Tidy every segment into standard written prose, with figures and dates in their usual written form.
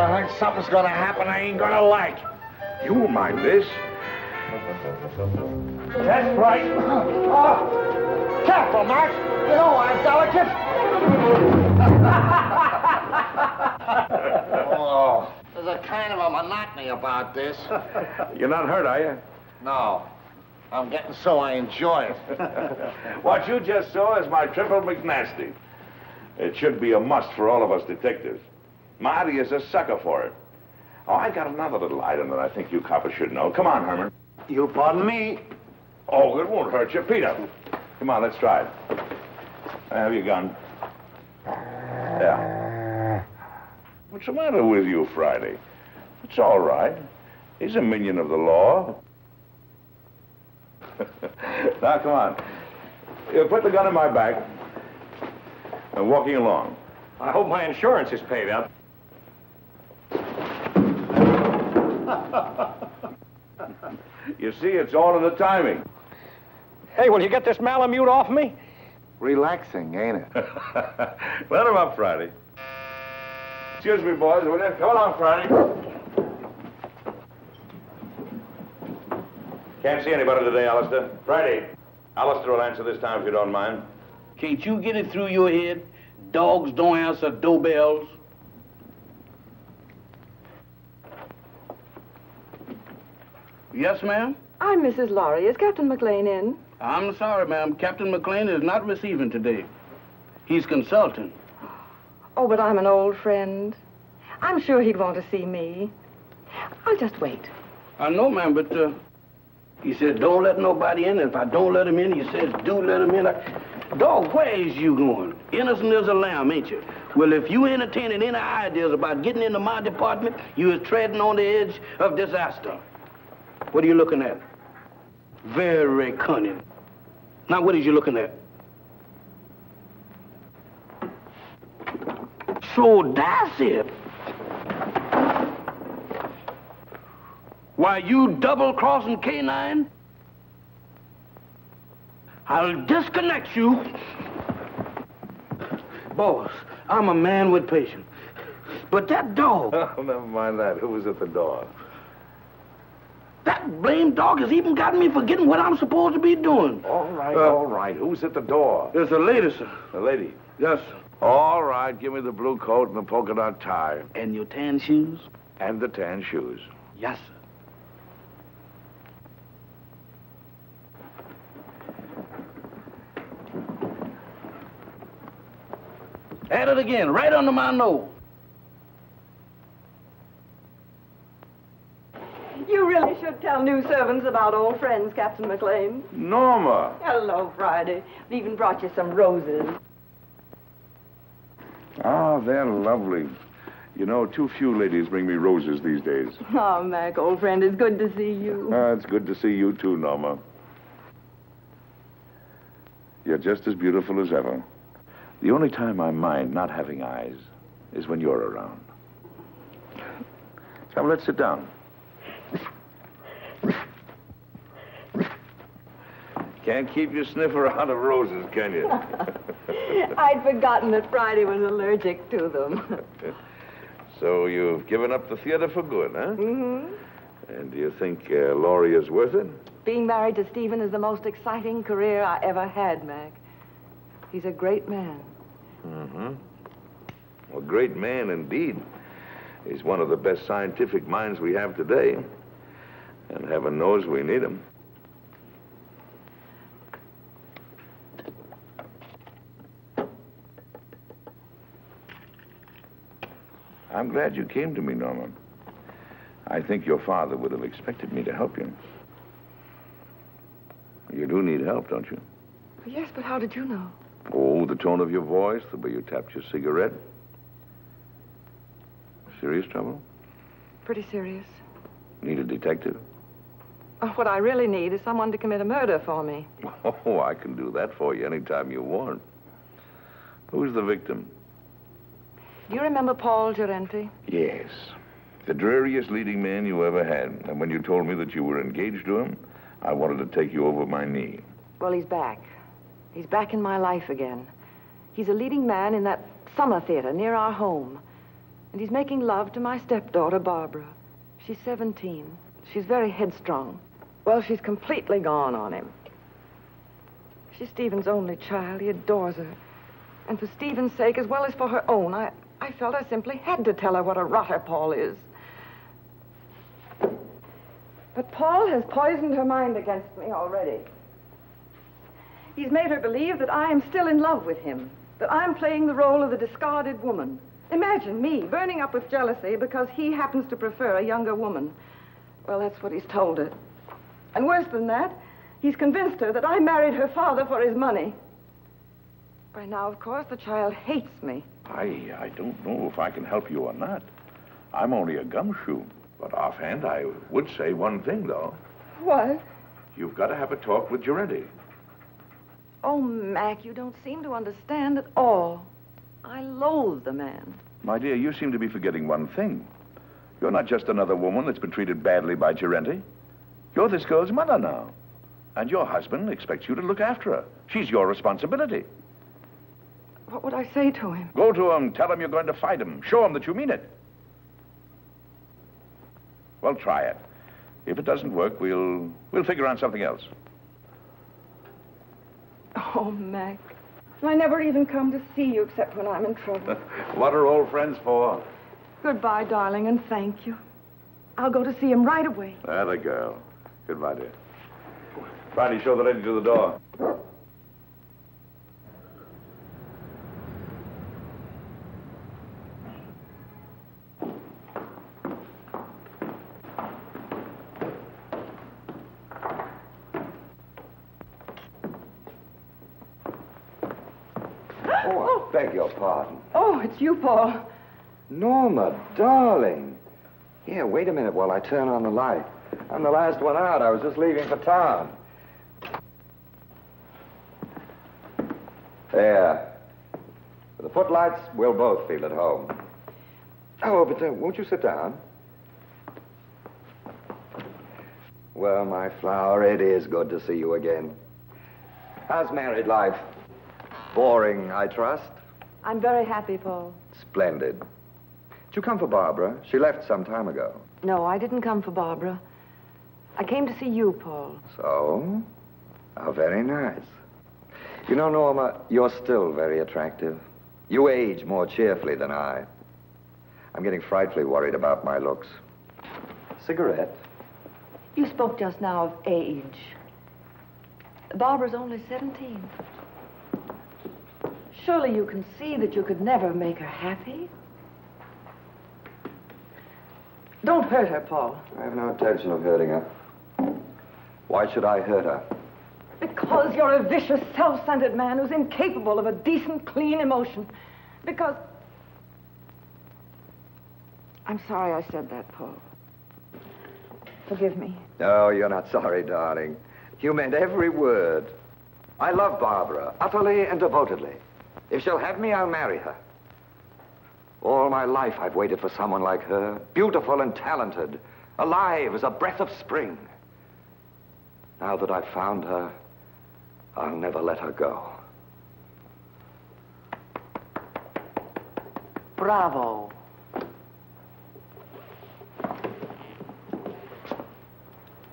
I think something's gonna happen I ain't gonna like. You won't mind this. That's right. Careful, Max. You know I'm delicate. Oh, there's a kind of a monotony about this. You're not hurt, are you? No. I'm getting so I enjoy it. What you just saw is my triple McNasty. It should be a must for all of us detectives. Marty is a sucker for it. Oh, I got another little item that I think you coppers should know. Come on, Herman. You'll pardon me. Oh, it won't hurt you. Peter. Come on, let's try it. Have your gun. Yeah. What's the matter with you, Friday? It's all right. He's a minion of the law. Now, come on. You put the gun in my back. I'm walking along. I hope my insurance is paid up. You see, it's all in the timing. Hey, will you get this Malamute off me? Relaxing, ain't it? Let him up, Friday. Excuse me, boys, will you? Come along, Friday. Can't see anybody today, Alistair. Friday. Alistair will answer this time if you don't mind. Can't you get it through your head? Dogs don't answer doorbells. Yes, ma'am? I'm Mrs. Lawry. Is Captain Maclain in? I'm sorry, ma'am. Captain Maclain is not receiving today. He's consulting. Oh, but I'm an old friend. I'm sure he'd want to see me. I'll just wait. I know, ma'am, but he said don't let nobody in. If I don't let him in, he says do let him in. Dog, where is you going? Innocent as a lamb, ain't you? Well, if you entertaining any ideas about getting into my department, you is treading on the edge of disaster. What are you looking at? Very cunning. Now, what is you looking at? So that's it. Why, you double-crossing canine? I'll disconnect you. Boss, I'm a man with patience. But that dog... Oh, never mind that. Who was at the door? That blamed dog has even gotten me forgetting what I'm supposed to be doing. All right. Who's at the door? There's a lady, sir. The lady? Yes, sir. All right, give me the blue coat and the polka dot tie. And your tan shoes? And the tan shoes. Yes, sir. At it again, right under my nose. You really should tell new servants about old friends, Captain Maclain. Norma! Hello, Friday. I've even brought you some roses. Oh, they're lovely. You know, too few ladies bring me roses these days. Oh, Mac, old friend, it's good to see you. It's good to see you, too, Norma. You're just as beautiful as ever. The only time I mind not having eyes is when you're around. Come, let's sit down. Can't keep your sniffer out of roses, can you? I'd forgotten that Friday was allergic to them. So you've given up the theater for good, huh? Mm-hmm. And do you think Lawry is worth it? Being married to Stephen is the most exciting career I ever had, Mac. He's a great man. Mm-hmm. A great man indeed. He's one of the best scientific minds we have today. And heaven knows we need him. I'm glad you came to me, Norma. I think your father would have expected me to help you. You do need help, don't you? Yes, but how did you know? Oh, the tone of your voice, the way you tapped your cigarette. Serious trouble? Pretty serious. Need a detective? What I really need is someone to commit a murder for me. Oh, I can do that for you anytime you want. Who's the victim? Do you remember Paul Gerente? Yes. The dreariest leading man you ever had. And when you told me that you were engaged to him, I wanted to take you over my knee. Well, he's back. He's back in my life again. He's a leading man in that summer theater near our home. And he's making love to my stepdaughter, Barbara. She's 17. She's very headstrong. Well, she's completely gone on him. She's Stephen's only child. He adores her. And for Stephen's sake, as well as for her own, I felt I simply had to tell her what a rotter Paul is. But Paul has poisoned her mind against me already. He's made her believe that I am still in love with him, that I'm playing the role of the discarded woman. Imagine me burning up with jealousy because he happens to prefer a younger woman. Well, that's what he's told her. And worse than that, he's convinced her that I married her father for his money. By now, of course, the child hates me. I don't know if I can help you or not. I'm only a gumshoe. But offhand, I would say one thing, though. What? You've got to have a talk with Gerente. Oh, Mac, you don't seem to understand at all. I loathe the man. My dear, you seem to be forgetting one thing. You're not just another woman that's been treated badly by Gerente. You're this girl's mother now. And your husband expects you to look after her. She's your responsibility. What would I say to him? Go to him. Tell him you're going to fight him. Show him that you mean it. Well, try it. If it doesn't work, we'll figure out something else. Oh, Mac. I never even come to see you except when I'm in trouble. What are old friends for? Goodbye, darling, and thank you. I'll go to see him right away. Atta girl. Goodbye, dear. Friday, show the lady to the door. Oh, I beg your pardon. Oh, it's you, Paul. Norma, darling. Here, wait a minute while I turn on the light. I'm the last one out. I was just leaving for town. There. With the footlights, we'll both feel at home. Oh, but won't you sit down? Well, my flower, it is good to see you again. How's married life? Boring, I trust? I'm very happy, Paul. Splendid. Did you come for Barbara? She left some time ago. No, I didn't come for Barbara. I came to see you, Paul. So? How very nice. You know, Norma, you're still very attractive. You age more cheerfully than I. I'm getting frightfully worried about my looks. Cigarette? You spoke just now of age. Barbara's only 17. Surely you can see that you could never make her happy. Don't hurt her, Paul. I have no intention of hurting her. Why should I hurt her? Because you're a vicious, self-centered man who's incapable of a decent, clean emotion. Because... I'm sorry I said that, Paul. Forgive me. No, you're not sorry, darling. You meant every word. I love Barbara, utterly and devotedly. If she'll have me, I'll marry her. All my life, I've waited for someone like her, beautiful and talented, alive as a breath of spring. Now that I've found her, I'll never let her go. Bravo.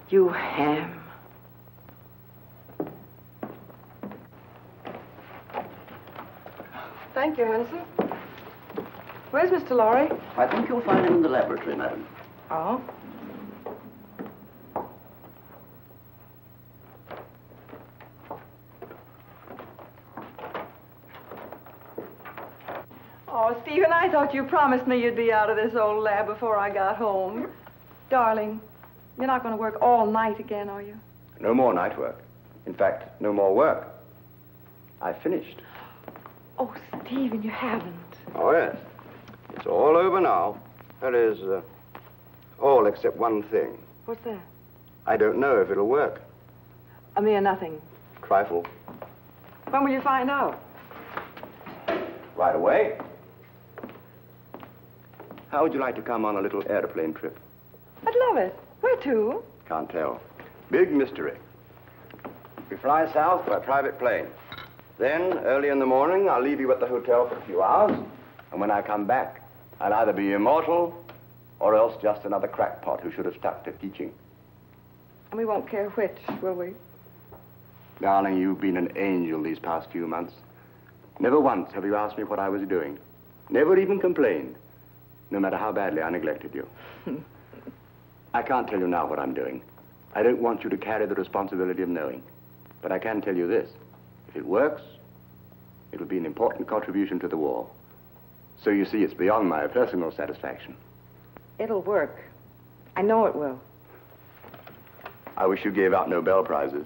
You ham. Thank you, Hanson. Where's Mr. Lawry? I think you'll find him in the laboratory, madam. Oh? Oh, Stephen, I thought you promised me you'd be out of this old lab before I got home. Darling, you're not going to work all night again, are you? No more night work. In fact, no more work. I finished. Oh, Stephen, you haven't. Oh, yes. It's all over now. That is, all except one thing. What's that? I don't know if it'll work. A mere nothing. Trifle. When will you find out? Right away. How would you like to come on a little airplane trip? I'd love it. Where to? Can't tell. Big mystery. We fly south by private plane. Then, early in the morning, I'll leave you at the hotel for a few hours. And when I come back, I'll either be immortal or else just another crackpot who should have stuck to teaching. And we won't care which, will we? Darling, you've been an angel these past few months. Never once have you asked me what I was doing. Never even complained, no matter how badly I neglected you. I can't tell you now what I'm doing. I don't want you to carry the responsibility of knowing. But I can tell you this. If it works, it'll be an important contribution to the war. So you see, it's beyond my personal satisfaction. It'll work. I know it will. I wish you gave out Nobel Prizes.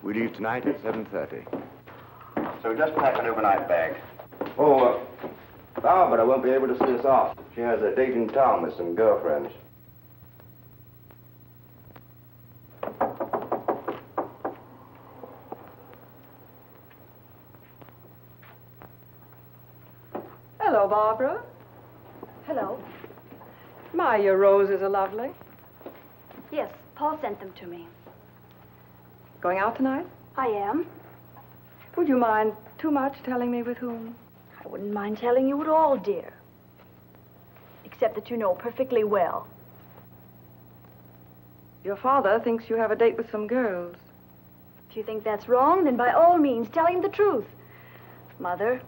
We leave tonight at 7:30. So just pack an overnight bag. Oh, Barbara won't be able to see us off. She has a date in town with some girlfriends. Hello, Barbara. Hello. My, your roses are lovely. Yes, Paul sent them to me. Going out tonight? I am. Would you mind too much telling me with whom? I wouldn't mind telling you at all, dear. Except that you know perfectly well. Your father thinks you have a date with some girls. If you think that's wrong, then by all means, tell him the truth. Mother.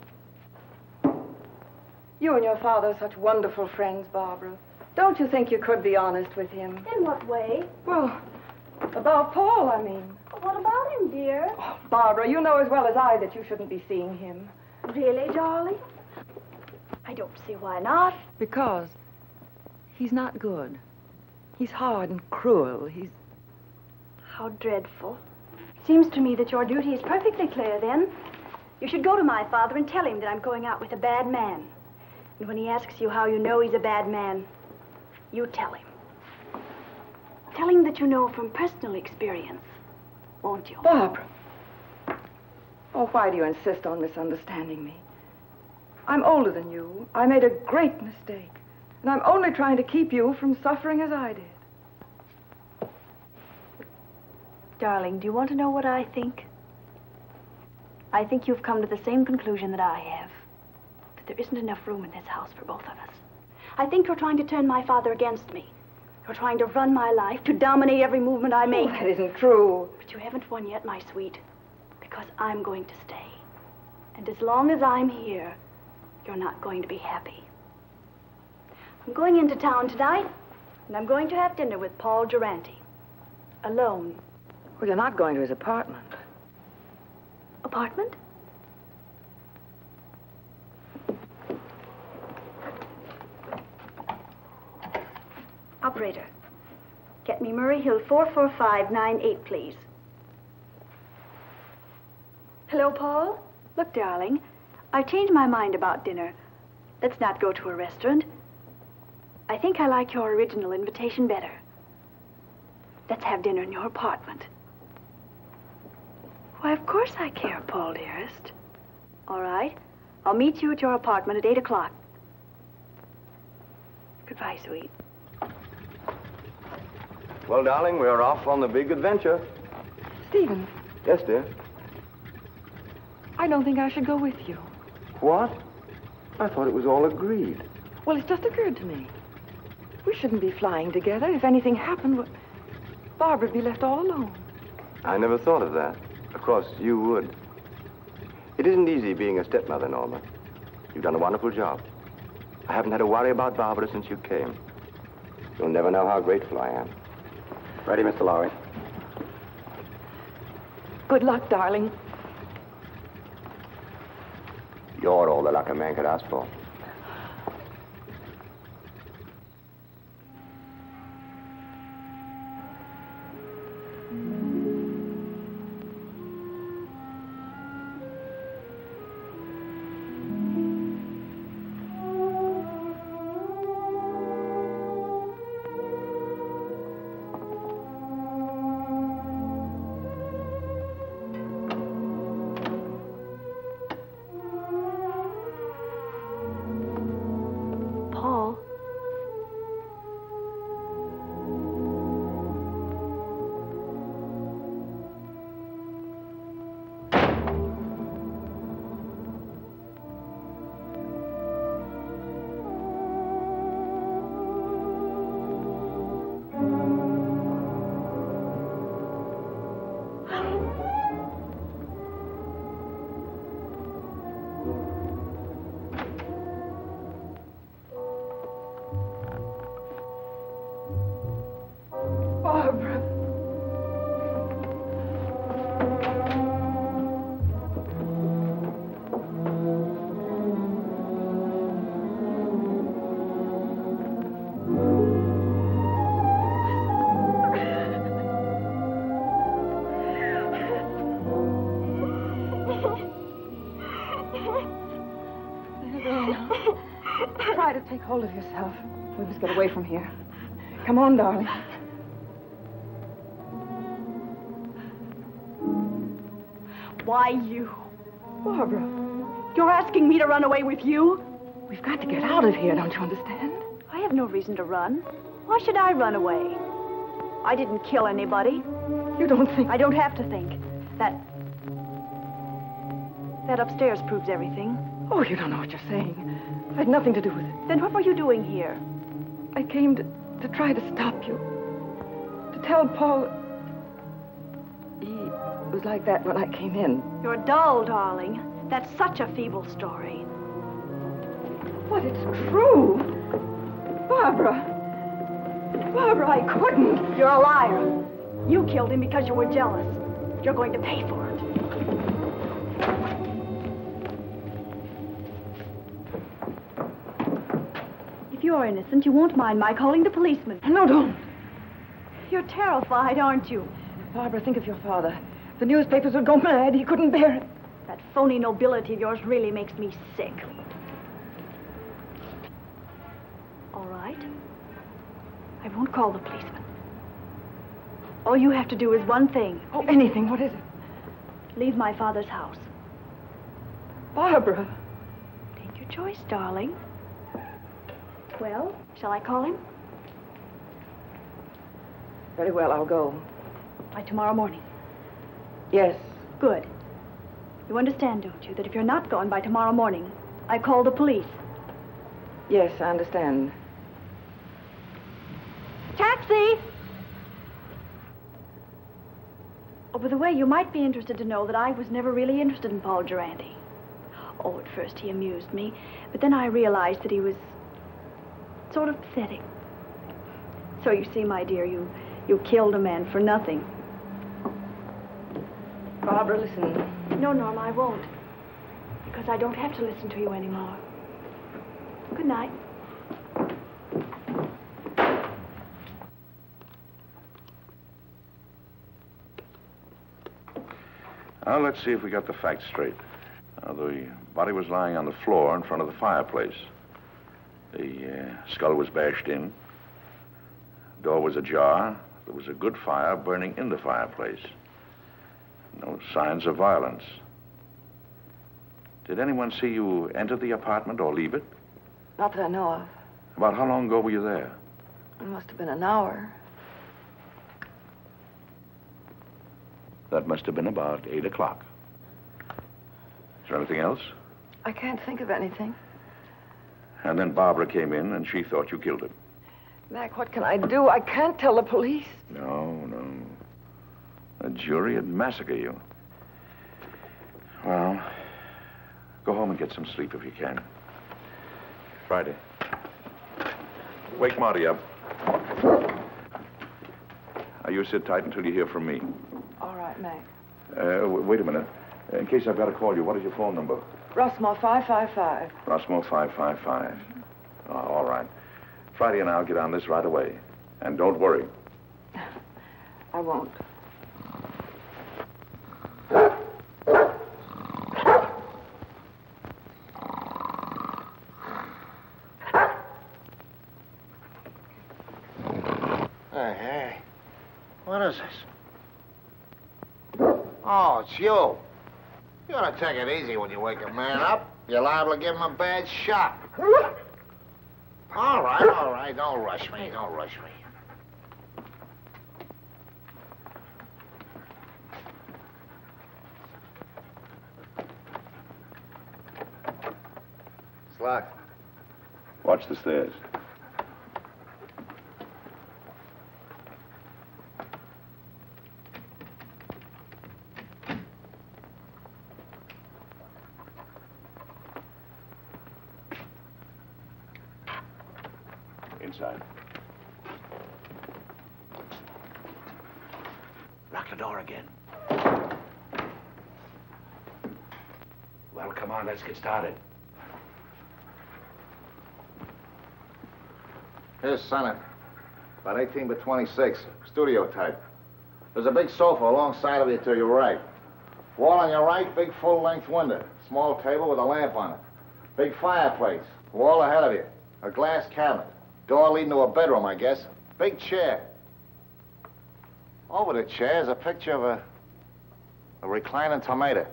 You and your father are such wonderful friends, Barbara. Don't you think you could be honest with him? In what way? Well, about Paul, I mean. What about him, dear? Oh, Barbara, you know as well as I that you shouldn't be seeing him. Really, darling? I don't see why not. Because he's not good. He's hard and cruel. He's... How dreadful. Seems to me that your duty is perfectly clear, then. You should go to my father and tell him that I'm going out with a bad man. And when he asks you how you know he's a bad man, you tell him. Tell him that you know from personal experience, won't you? Barbara. Oh, why do you insist on misunderstanding me? I'm older than you. I made a great mistake. And I'm only trying to keep you from suffering as I did. Darling, do you want to know what I think? I think you've come to the same conclusion that I have. That there isn't enough room in this house for both of us. I think you're trying to turn my father against me. You're trying to run my life, to dominate every movement I make. Oh, that isn't true. But you haven't won yet, my sweet. Because I'm going to stay. And as long as I'm here, you're not going to be happy. I'm going into town tonight, and I'm going to have dinner with Paul Gerente. Alone. Well, you're not going to his apartment. Apartment? Operator, get me Murray Hill 44598, please. Hello, Paul? Look, darling, I've changed my mind about dinner. Let's not go to a restaurant. I think I like your original invitation better. Let's have dinner in your apartment. Why, of course I care, Paul, dearest. All right. I'll meet you at your apartment at 8 o'clock. Goodbye, sweet. Well, darling, we're off on the big adventure. Stephen, Yes, dear. I don't think I should go with you. What? I thought it was all agreed. Well, it's just occurred to me. We shouldn't be flying together. If anything happened, well, Barbara'd be left all alone. I never thought of that. Of course, you would. It isn't easy being a stepmother, Norma. You've done a wonderful job. I haven't had to worry about Barbara since you came. You'll never know how grateful I am. Ready, Mr. Lawry? Good luck, darling. You're all the luck a man could ask for. hold of yourself. We must get away from here. Come on, darling. Why you? Barbara, You're asking me to run away with you? we've got to get out of here, don't you understand? I have no reason to run. Why should I run away? I didn't kill anybody. You don't think... I don't have to think. That upstairs proves everything. Oh, you don't know what you're saying. I had nothing to do with it. Then what were you doing here? I came to try to stop you. To tell Paul... He was like that when I came in. You're dull, darling. That's such a feeble story. But it's true. Barbara. Barbara, I couldn't. You're a liar. You killed him because you were jealous. You're going to pay for it. If you're innocent, you won't mind my calling the policeman. No, don't. You're terrified, aren't you? Barbara, think of your father. The newspapers would go mad. He couldn't bear it. That phony nobility of yours really makes me sick. All right. I won't call the policeman. All you have to do is one thing. Oh, anything. What is it? Leave my father's house. Barbara. Take your choice, darling. Well, shall I call him? Very well, I'll go. By tomorrow morning. Yes. Good. You understand, don't you, that if you're not gone by tomorrow morning, I call the police. Yes, I understand. Taxi! Oh, by the way, you might be interested to know that I was never really interested in Paul Gerente. Oh, at first he amused me, but then I realized that he was sort of pathetic. So you see, my dear, you killed a man for nothing. Barbara, listen. No, Norma, I won't. Because I don't have to listen to you anymore. Good night. Now, let's see if we got the facts straight. The body was lying on the floor in front of the fireplace. The skull was bashed in. Door was ajar. There was a good fire burning in the fireplace. No signs of violence. Did anyone see you enter the apartment or leave it? Not that I know of. About how long ago were you there? It must have been an hour. That must have been about 8 o'clock. Is there anything else? I can't think of anything. And then Barbara came in and she thought you killed him. Mac, what can I do? I can't tell the police. No. A jury would massacre you. Well, go home and get some sleep if you can. Friday. Wake Marty up. Now, you sit tight until you hear from me. All right, Mac. Wait a minute. In case I've got to call you, what is your phone number? Rossmore 555. Rossmore 555. Oh, all right. Friday and I'll get on this right away. And don't worry. I won't. Hey. What is this? Oh, it's you. You ought to take it easy when you wake a man up. You're liable to give him a bad shock. All right. Don't rush me. It's locked. Watch the stairs. Inside. Lock the door again. Well, come on, let's get started. Here's Senate. About 18 by 26. Studio type. There's a big sofa alongside of you to your right. Wall on your right, big full-length window. Small table with a lamp on it. Big fireplace. Wall ahead of you. A glass cabinet. Door leading to a bedroom, I guess. Big chair. Over the chair is a picture of a reclining tomato.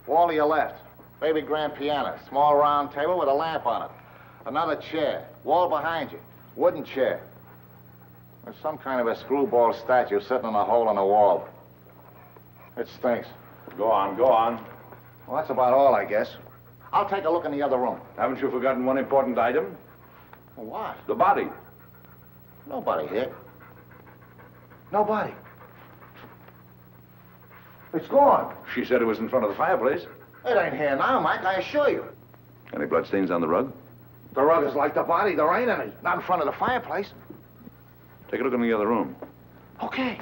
Wall to your left. Baby grand piano. Small round table with a lamp on it. Another chair. Wall behind you. Wooden chair. There's some kind of a screwball statue sitting in a hole in the wall. It stinks. Go on, go on. Well, that's about all, I guess. I'll take a look in the other room. Haven't you forgotten one important item? What? The body. Nobody here. Nobody. It's gone. She said it was in front of the fireplace. It ain't here now, Mike, I assure you. Any bloodstains on the rug? The rug is like the body. There ain't any. Not in front of the fireplace. Take a look in the other room. Okay.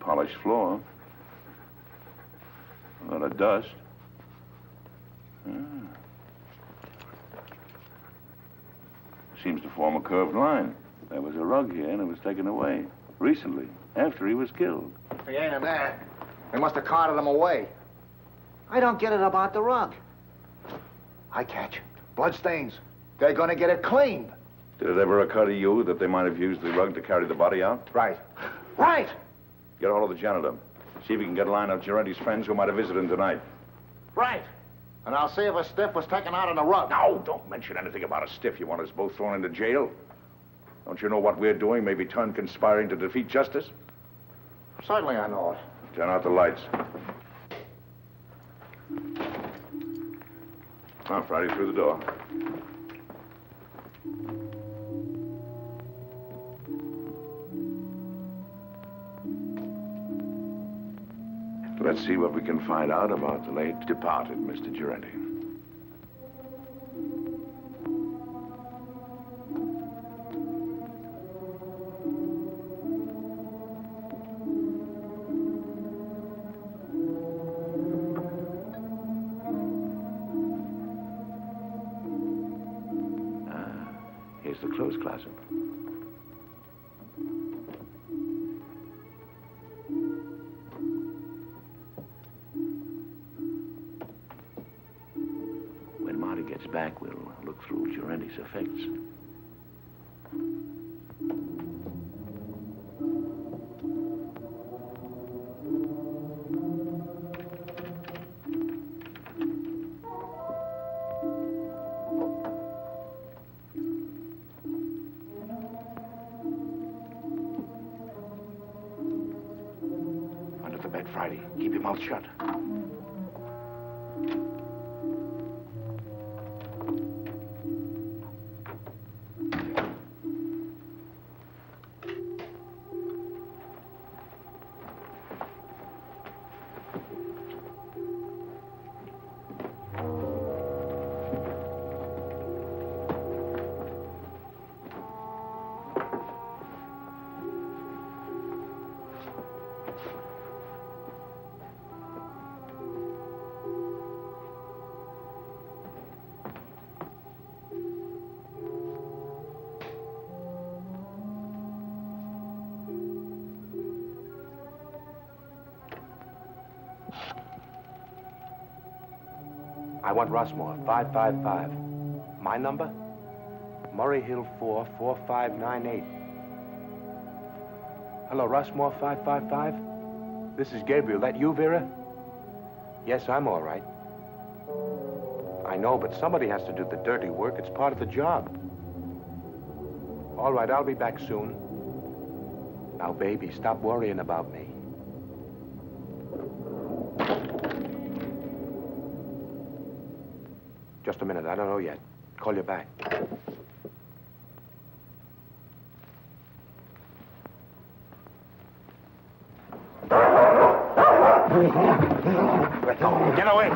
Polished floor. A lot of dust. Seems to form a curved line. There was a rug here, and it was taken away. Recently, after he was killed. He ain't in there. They must have carted him away. I don't get it about the rug. I catch. Bloodstains. They're gonna get it cleaned. Did it ever occur to you that they might have used the rug to carry the body out? Right. Right! Get a hold of the janitor. See if you can get a line of Gerente's friends who might have visited him tonight. Right. And I'll see if a stiff was taken out on the rug. No, don't mention anything about a stiff. You want us both thrown into jail? Don't you know what we're doing may be turned conspiring to defeat justice? Certainly I know it. Turn out the lights. Now, Friday, through the door. Let's see what we can find out about the late departed Mr. Gerente. Here's the clothes closet. When Marty gets back, we'll look through Gerente's effects. Friday, keep your mouth shut. I want Rossmore, 555. My number? Murray Hill 4, 4598. Hello, Rossmore, 555? This is Gabriel. That you, Vera? Yes, I'm all right. I know, but somebody has to do the dirty work. It's part of the job. All right, I'll be back soon. Now, baby, stop worrying about me. Just a minute, I don't know yet. Call you back. Get away!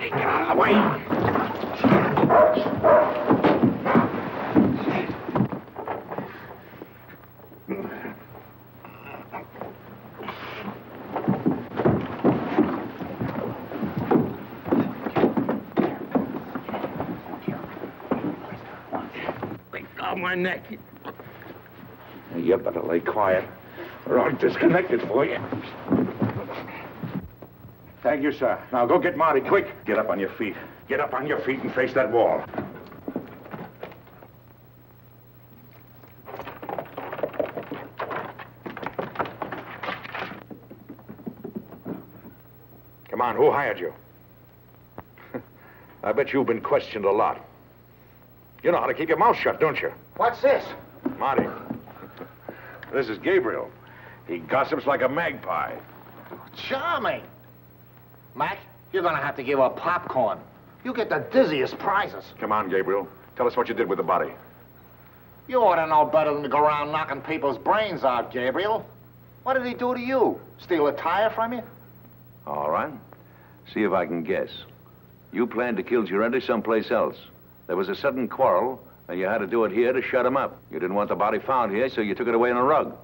Get out of the way! my neck. You better lay quiet, or I'll disconnect it for you. Thank you, sir. Now go get Marty, quick. Get up on your feet. Get up on your feet and face that wall. Come on, who hired you? I bet you've been questioned a lot. You know how to keep your mouth shut, don't you? What's this? Marty. This is Gabriel. He gossips like a magpie. Charming. Mac, you're gonna have to give her popcorn. You get the dizziest prizes. Come on, Gabriel. Tell us what you did with the body. You ought to know better than to go around knocking people's brains out, Gabriel. What did he do to you? Steal a tire from you? All right. See if I can guess. You planned to kill Gerente someplace else. There was a sudden quarrel, and you had to do it here to shut him up. You didn't want the body found here, so you took it away in a rug.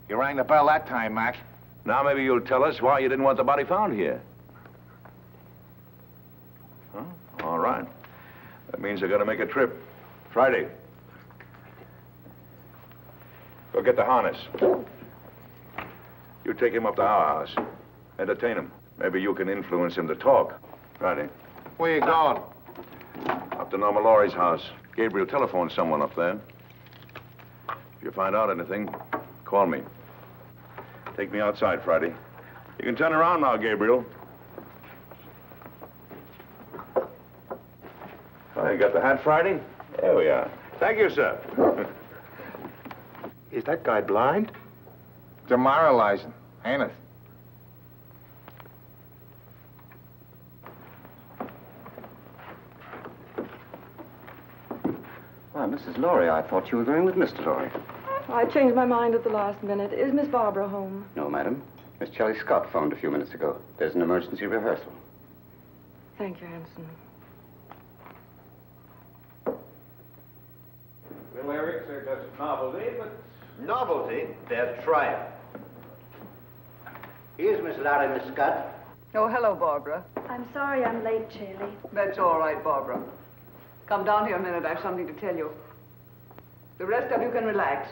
You rang the bell that time, Mac. Now maybe you'll tell us why you didn't want the body found here. Huh? All right. That means they're going to make a trip. Friday. Go get the harness. You take him up to our house. Entertain him. Maybe you can influence him to talk. Friday. Where you going? Up to Norma Lawry's house. Gabriel, telephone someone up there. If you find out anything, call me. Take me outside, Friday. You can turn around now, Gabriel. Oh, you got the hat, Friday? There we are. Thank you, sir. Is that guy blind? Demoralizing, ain't it? Why, Mrs. Lawry, I thought you were going with Mr. Lawry. I changed my mind at the last minute. Is Miss Barbara home? No, madam. Miss Shelley Scott phoned a few minutes ago. There's an emergency rehearsal. Thank you, Hanson. Well, Eric said that's a novelty, but... Novelty? They're trying. Here's Miss Lawry, Miss Scott. Oh, hello, Barbara. I'm sorry I'm late, Shirley. That's all right, Barbara. Come down here a minute. I have something to tell you. The rest of you can relax.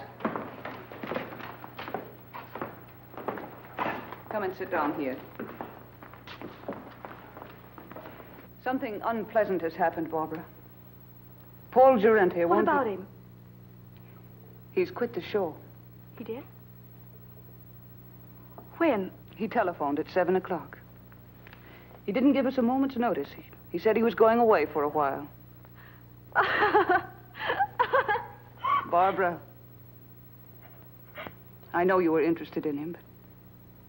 Come and sit down here. Something unpleasant has happened, Barbara. Paul Gerente What about him? He's quit the show. He did? When? He telephoned at 7 o'clock. He didn't give us a moment's notice. He said he was going away for a while. Barbara, I know you were interested in him, but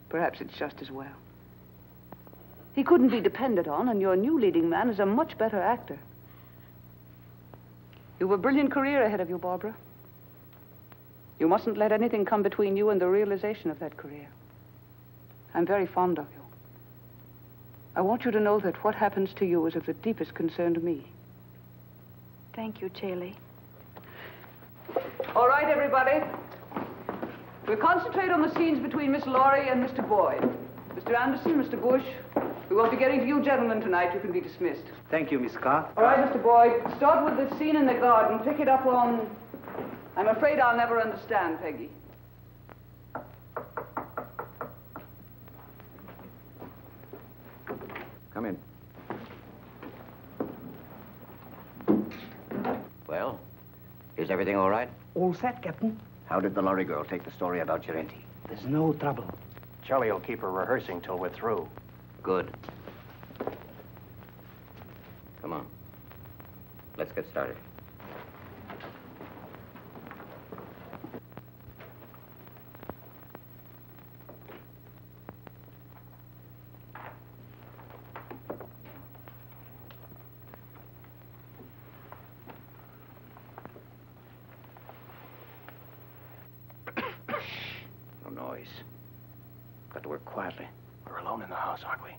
perhaps it's just as well. He couldn't be depended on, and your new leading man is a much better actor. You have a brilliant career ahead of you, Barbara. You mustn't let anything come between you and the realization of that career. I'm very fond of you. I want you to know that what happens to you is of the deepest concern to me. Thank you, Shirley. All right, everybody. We'll concentrate on the scenes between Miss Lawry and Mr. Boyd. Mr. Anderson, Mr. Bush, we won't be getting to you gentlemen tonight. You can be dismissed. Thank you, Miss Scott. All right, Mr. Boyd, start with the scene in the garden. Pick it up on... I'm afraid I'll never understand, Peggy. Come in. Well, is everything all right? All set, Captain. How did the Lawry girl take the story about Gerente? There's no trouble. Charlie will keep her rehearsing till we're through. Good. Come on. Let's get started. Noise. Got to work quietly. We're alone in the house, aren't we?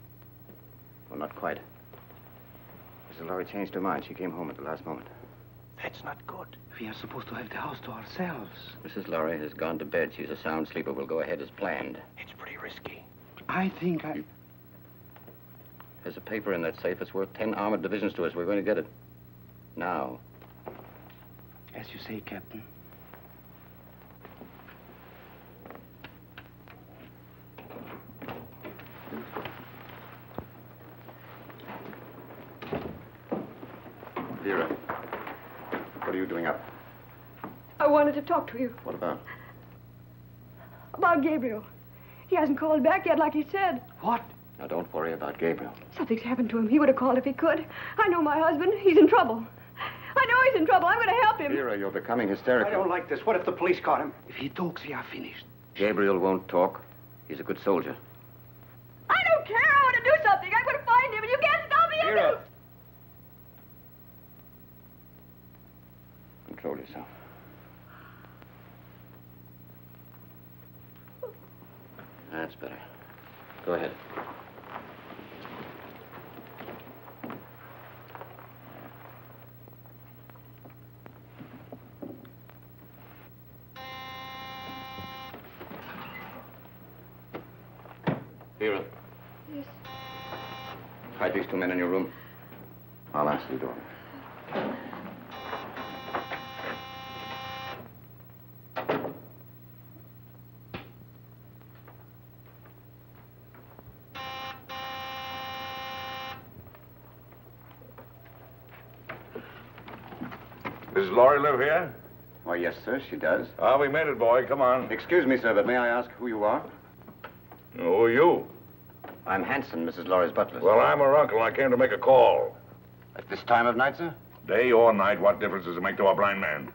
Well, not quite. Mrs. Lawry changed her mind. She came home at the last moment. That's not good. We are supposed to have the house to ourselves. Mrs. Lawry has gone to bed. She's a sound sleeper. We'll go ahead as planned. It's pretty risky. I think There's a paper in that safe. It's worth 10 armored divisions to us. We're going to get it. Now. As you say, Captain. Vera, what are you doing up? I wanted to talk to you What about? about Gabriel. He hasn't called back yet like he said. What? Now, don't worry about Gabriel. Something's happened to him. He would have called if he could. I know my husband. He's in trouble. I know he's in trouble. I'm going to help him. Vera, you're becoming hysterical. I don't like this. What if the police caught him? If he talks, we are finished. Gabriel won't talk. He's a good soldier. I don't care. I want to do something. I'm going to find him, and you can't stop me. Vera! Control yourself. That's better. Go ahead. Vera. Yes. Hide these two men in your room. I'll answer the door. Does Lawry live here? Why, yes, sir, she does. Ah, we made it, boy. Come on. Excuse me, sir, but may I ask who you are? Who are you? I'm Hanson, Mrs. Lawry's butler. Well, I'm her uncle, and I came to make a call. At this time of night, sir? Day or night, what difference does it make to a blind man?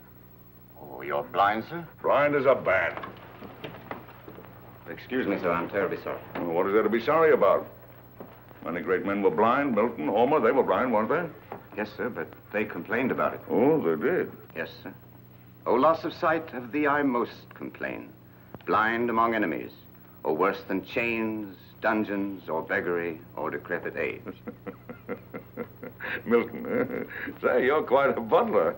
Oh, you're blind, sir? Blind as a bat. Excuse me, sir, I'm terribly sorry. Well, what is there to be sorry about? Many great men were blind. Milton, Homer, they were blind, weren't they? Yes, sir, but they complained about it. Oh, they did? Yes, sir. Oh, loss of sight, of thee I most complain. Blind among enemies, or worse than chains, dungeons, or beggary, or decrepit age. Milton, say, you're quite a butler.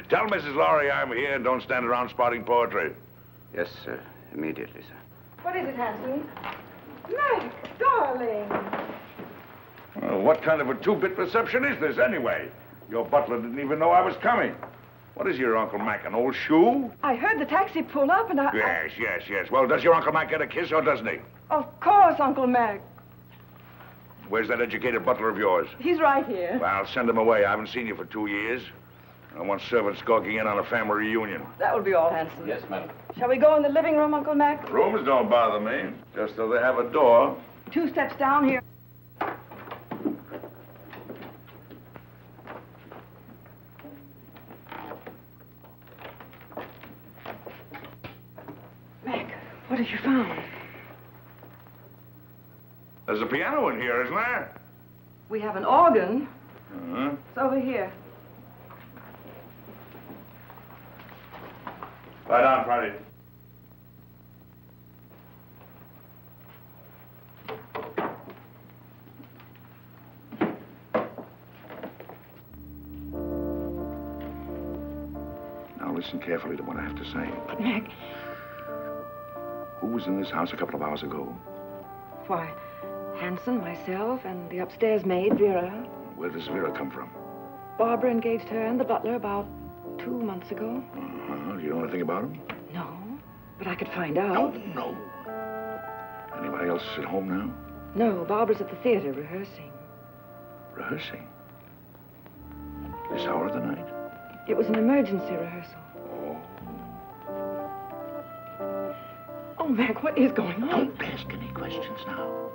Tell Mrs. Lawry I'm here and don't stand around spouting poetry. Yes, sir. Immediately, sir. What is it, Hanson? Mac, darling. What kind of a two-bit reception is this, anyway? Your butler didn't even know I was coming. What is your Uncle Mac, an old shoe? I heard the taxi pull up and I... Yes. Well, does your Uncle Mac get a kiss or doesn't he? Of course, Uncle Mac. Where's that educated butler of yours? He's right here. Well, send him away. I haven't seen you for 2 years. I want servants skulking in on a family reunion. That will be all, Hanson. Yes, madam. Shall we go in the living room, Uncle Mac? Rooms don't bother me, just so they have a door. 2 steps down here. Mac, what have you found? There's a piano in here, isn't there? We have an organ. Uh-huh. It's over here. Lie down, Marty. Now listen carefully to what I have to say. But, Mac... Who was in this house a couple of hours ago? Why, Hanson, myself, and the upstairs maid, Vera. Where does Vera come from? Barbara engaged her and the butler about 2 months ago. Uh-huh. You know anything about him? No, but I could find out. No. Anybody else at home now? No, Barbara's at the theater rehearsing. Rehearsing? This hour of the night? It was an emergency rehearsal. Oh, Mac, what is going on? Don't ask any questions now.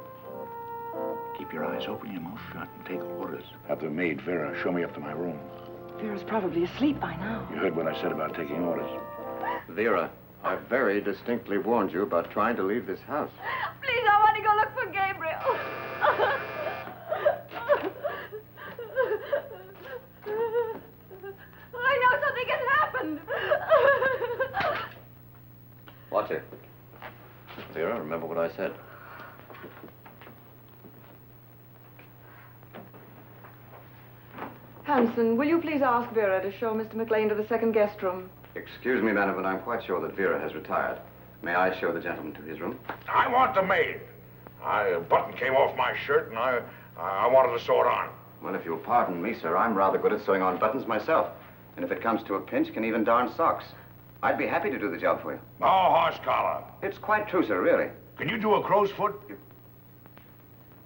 Keep your eyes open, your mouth shut, and take orders. Have the maid, Vera, show me up to my room. Vera's probably asleep by now. You heard what I said about taking orders. Vera, I very distinctly warned you about trying to leave this house. Please, I want to go look for Gabriel. I know something has happened. Watch it. Vera, remember what I said. Hanson, will you please ask Vera to show Mr. Maclain to the second guest room? Excuse me, madam, but I'm quite sure that Vera has retired. May I show the gentleman to his room? I want the maid. A button came off my shirt, and I wanted to sew it on. Well, if you'll pardon me, sir, I'm rather good at sewing on buttons myself. And if it comes to a pinch, can even darn socks. I'd be happy to do the job for you. No horse collar. It's quite true, sir, really. Can you do a crow's foot?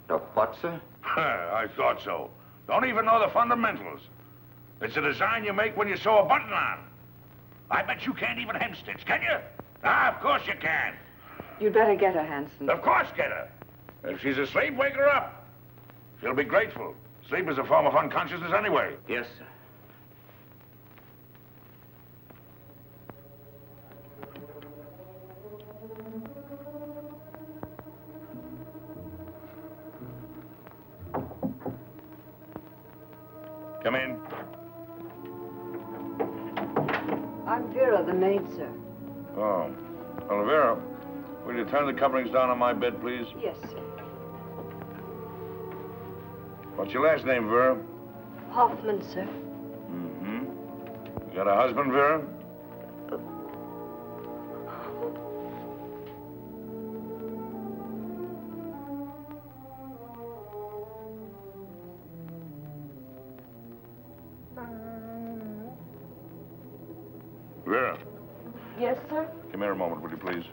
The what, sir? I thought so. Don't even know the fundamentals. It's a design you make when you sew a button on. I bet you can't even hem stitch, can you? Ah, of course you can. You'd better get her, Hanson. Of course get her. If she's asleep, wake her up. She'll be grateful. Sleep is a form of unconsciousness anyway. Yes, sir. Come in. I'm Vera, the maid, sir. Oh. Well, Vera, will you turn the coverings down on my bed, please? Yes, sir. What's your last name, Vera? Hoffman, sir. Mm-hmm. You got a husband, Vera? Vera, Yes, sir? come here a moment, will you, please?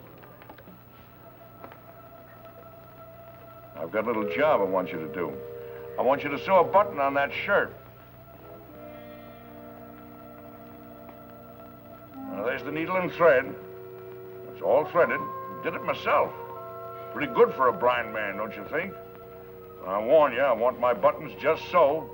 I've got a little job I want you to do. I want you to sew a button on that shirt. Now, there's the needle and thread. It's all threaded. Did it myself. Pretty good for a blind man, don't you think? I warn you, I want my buttons just so.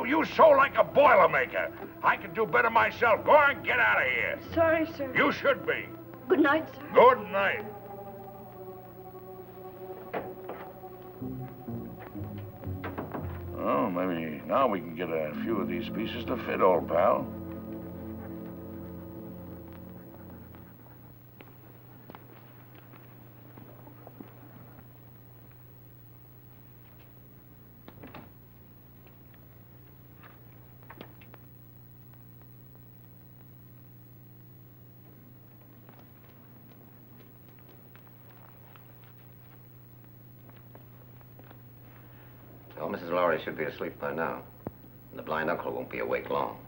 You sew like a Boilermaker. I can do better myself. Go on, get out of here. Sorry, sir. You should be. Good night, sir. Good night. Oh, maybe now we can get a few of these pieces to fit, old pal. Well, Mrs. Lawry should be asleep by now. And the blind uncle won't be awake long.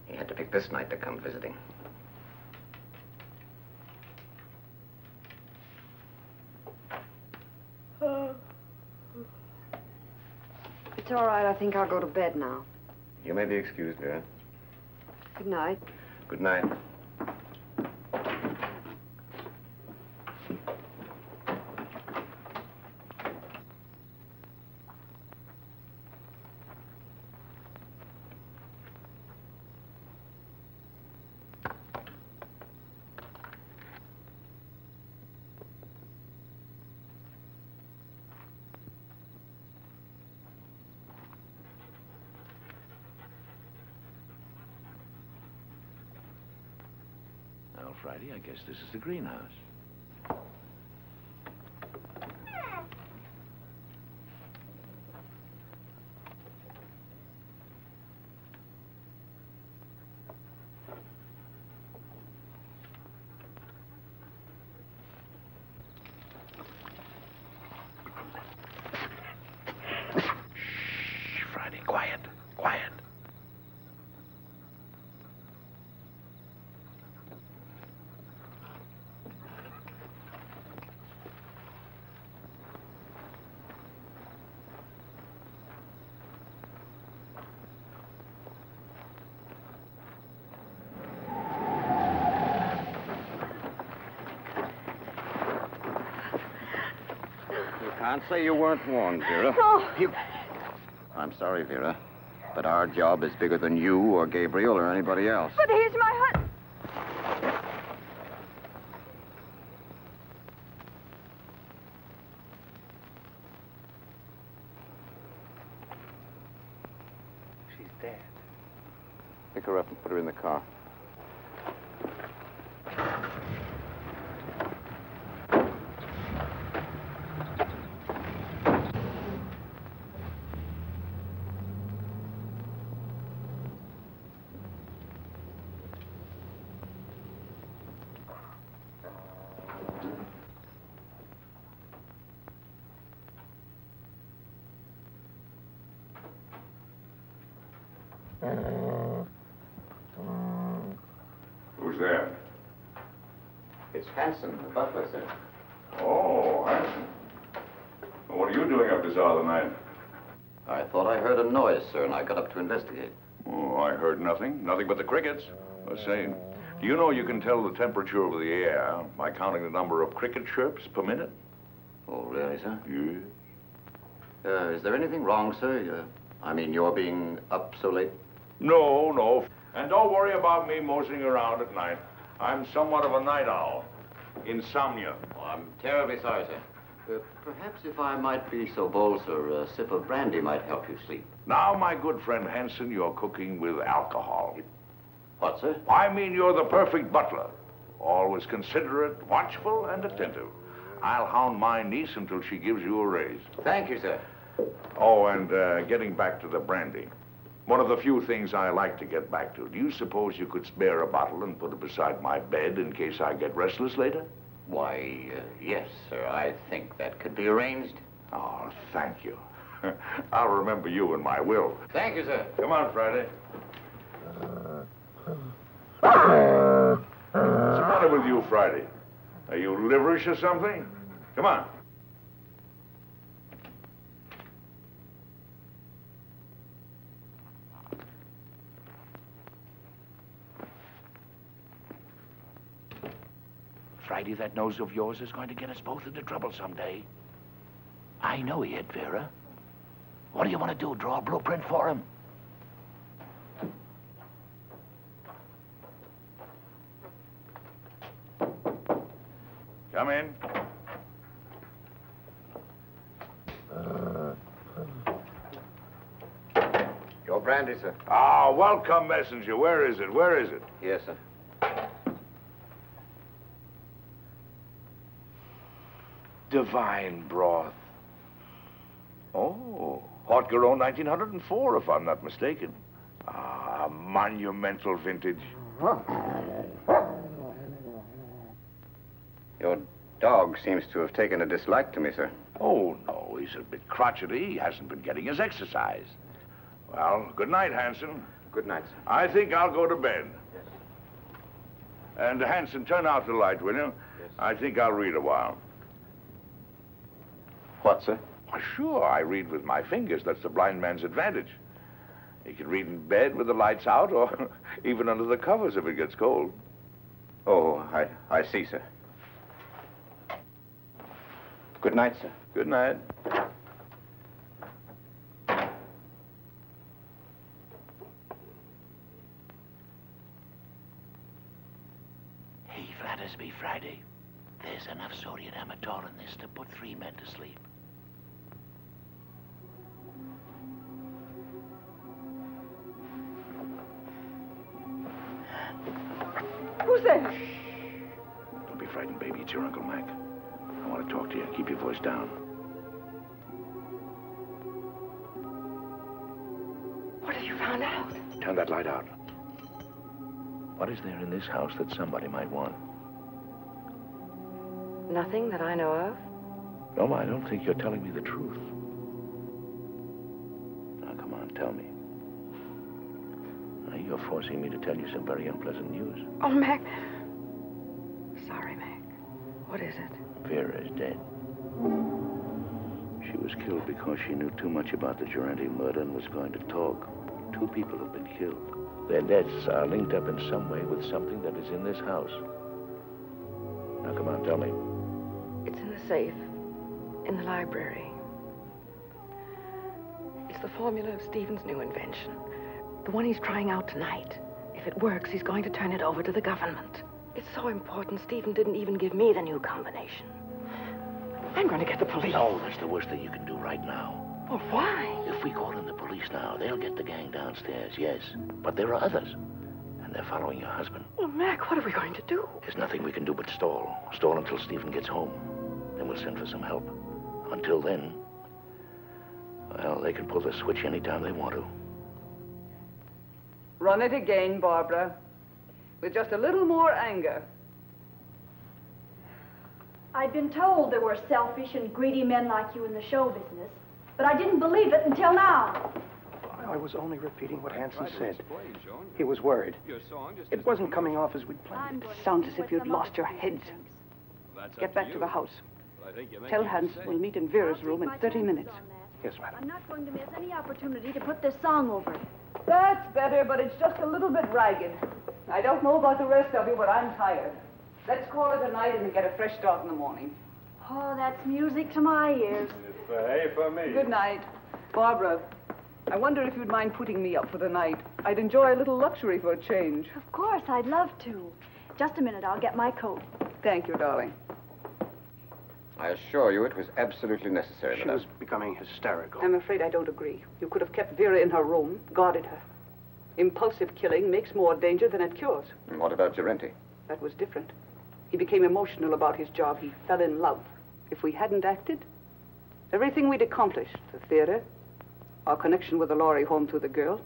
He had to pick this night to come visiting. It's all right. I think I'll go to bed now. You may be excused, Vera. Good night. Good night. Well, Friday, I guess this is the greenhouse. Shh, Friday, quiet, quiet. Can't say you weren't warned, Vera. No. I'm sorry, Vera, but our job is bigger than you or Gabriel or anybody else. But he's my husband. She's dead. Pick her up and put her in the car. Who's there? It's Hanson, the butler, sir. Oh, Hanson. What are you doing up this hour of the night? I thought I heard a noise, sir, and I got up to investigate. Oh, I heard nothing. Nothing but the crickets. Let's say, do you know you can tell the temperature of the air by counting the number of cricket chirps per minute? Oh, really, sir? Yes. Is there anything wrong, sir? I mean, you're being up so late? No, no. And don't worry about me moseying around at night. I'm somewhat of a night owl. Insomnia. Oh, I'm terribly sorry, sir. Perhaps if I might be so bold, sir, a sip of brandy might help you sleep. Now, my good friend Hanson, you're cooking with alcohol. What, sir? I mean, you're the perfect butler. Always considerate, watchful, and attentive. I'll hound my niece until she gives you a raise. Thank you, sir. Oh, and getting back to the brandy. One of the few things I like to get back to. Do you suppose you could spare a bottle and put it beside my bed in case I get restless later? Why, yes, sir. I think that could be arranged. Oh, thank you. I'll remember you in my will. Thank you, sir. Come on, Friday. What's the matter with you, Friday? Are you liverish or something? Come on. Friday, that nose of yours is going to get us both into trouble someday. I know he hit Vera. What do you want to do, draw a blueprint for him? Come in. Your brandy, sir. Ah, welcome, messenger. Where is it? Where is it? Yes, sir. Divine broth. Oh, Haute Garonne 1904, if I'm not mistaken. Ah, monumental vintage. Your dog seems to have taken a dislike to me, sir. Oh, no, he's a bit crotchety. He hasn't been getting his exercise. Well, good night, Hanson. Good night, sir. I think I'll go to bed. Yes. And, Hanson, turn out the light, will you? Yes. I think I'll read a while. What, sir? Why, sure, I read with my fingers. That's the blind man's advantage. He can read in bed with the lights out or even under the covers if it gets cold. Oh, I see, sir. Good night, sir. Good night. He flatters me, Friday. There's enough sodium amytal in this to put 3 men to sleep. Who's there? Don't be frightened, baby. It's your Uncle Mac. I want to talk to you. Keep your voice down. What have you found out? Turn that light out. What is there in this house that somebody might want? Nothing that I know of. No, I don't think you're telling me the truth. Now, come on, tell me. Now, you're forcing me to tell you some very unpleasant news. Oh, Mac. Sorry, Mac. What is it? Vera is dead. She was killed because she knew too much about the Gerente murder and was going to talk. 2 people have been killed. Their deaths are linked up in some way with something that is in this house. Now, come on, tell me. It's in the safe. In the library. It's the formula of Stephen's new invention. The one he's trying out tonight. If it works, he's going to turn it over to the government. It's so important, Stephen didn't even give me the new combination. I'm going to get the police. No, that's the worst thing you can do right now. Well, why? If we call in the police now, they'll get the gang downstairs, yes. But there are others. And they're following your husband. Well, Mac, what are we going to do? There's nothing we can do but stall. Stall until Stephen gets home. Then we'll send for some help. Until then, well, they can pull the switch anytime they want to. Run it again, Barbara. With just a little more anger. I'd been told there were selfish and greedy men like you in the show business, but I didn't believe it until now. I was only repeating what Hanson said. He was worried. It wasn't coming off as we'd planned. Sounds as if you'd lost your heads. Get back to the house. Tell Hanson we'll meet in Vera's room in 30 minutes. Yes, madam. I'm not going to miss any opportunity to put this song over. That's better, but it's just a little bit ragged. I don't know about the rest of you, but I'm tired. Let's call it a night and get a fresh start in the morning. Oh, that's music to my ears. It's A for me. Good night. Barbara, I wonder if you'd mind putting me up for the night. I'd enjoy a little luxury for a change. Of course, I'd love to. Just a minute, I'll get my coat. Thank you, darling. I assure you it was absolutely necessary. She was becoming hysterical. I'm afraid I don't agree. You could have kept Vera in her room, guarded her. Impulsive killing makes more danger than it cures. And what about Gerente? That was different. He became emotional about his job. He fell in love. If we hadn't acted, everything we'd accomplished, the theater, our connection with the Lawry home through the girl,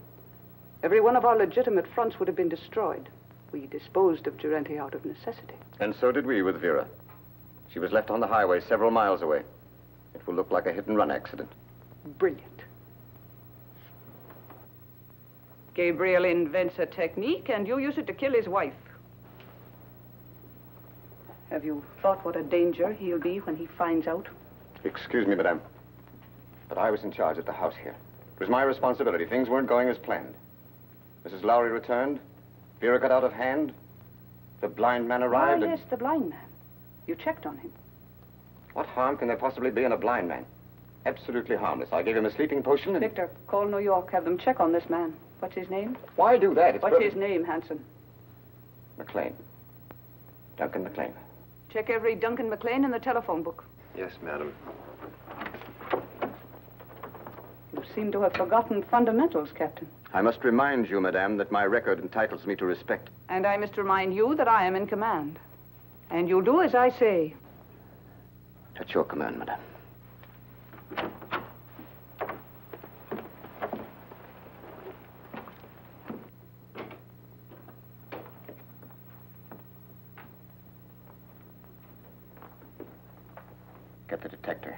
every one of our legitimate fronts would have been destroyed. We disposed of Gerente out of necessity. And so did we with Vera. She was left on the highway several miles away. It will look like a hit-and-run accident. Brilliant. Gabriel invents a technique, and you use it to kill his wife. Have you thought what a danger he'll be when he finds out? Excuse me, madame, but I was in charge at the house here. It was my responsibility. Things weren't going as planned. Mrs. Lawry returned. Vera got out of hand. The blind man arrived. Oh, yes, the blind man. You checked on him. What harm can there possibly be in a blind man? Absolutely harmless. I gave him a sleeping potion and... Victor, call New York. Have them check on this man. What's his name? Why do that? It's What's his name, Hanson? Maclain. Duncan Maclain. Check every Duncan Maclain in the telephone book. Yes, madam. You seem to have forgotten fundamentals, Captain. I must remind you, madame, that my record entitles me to respect. And I must remind you that I am in command. And you'll do as I say. At your command, madame. Get the detector.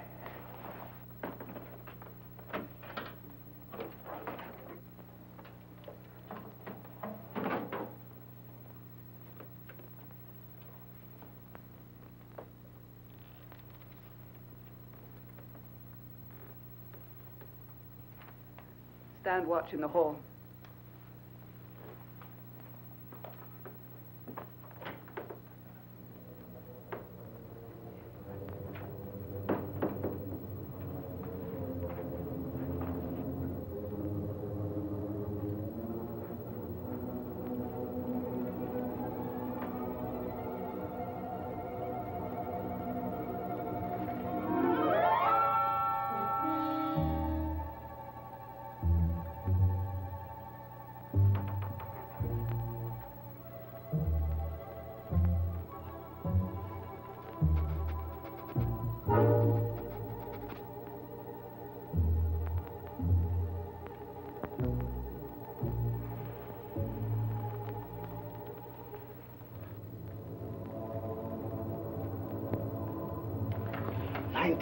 Stand watch in the hall.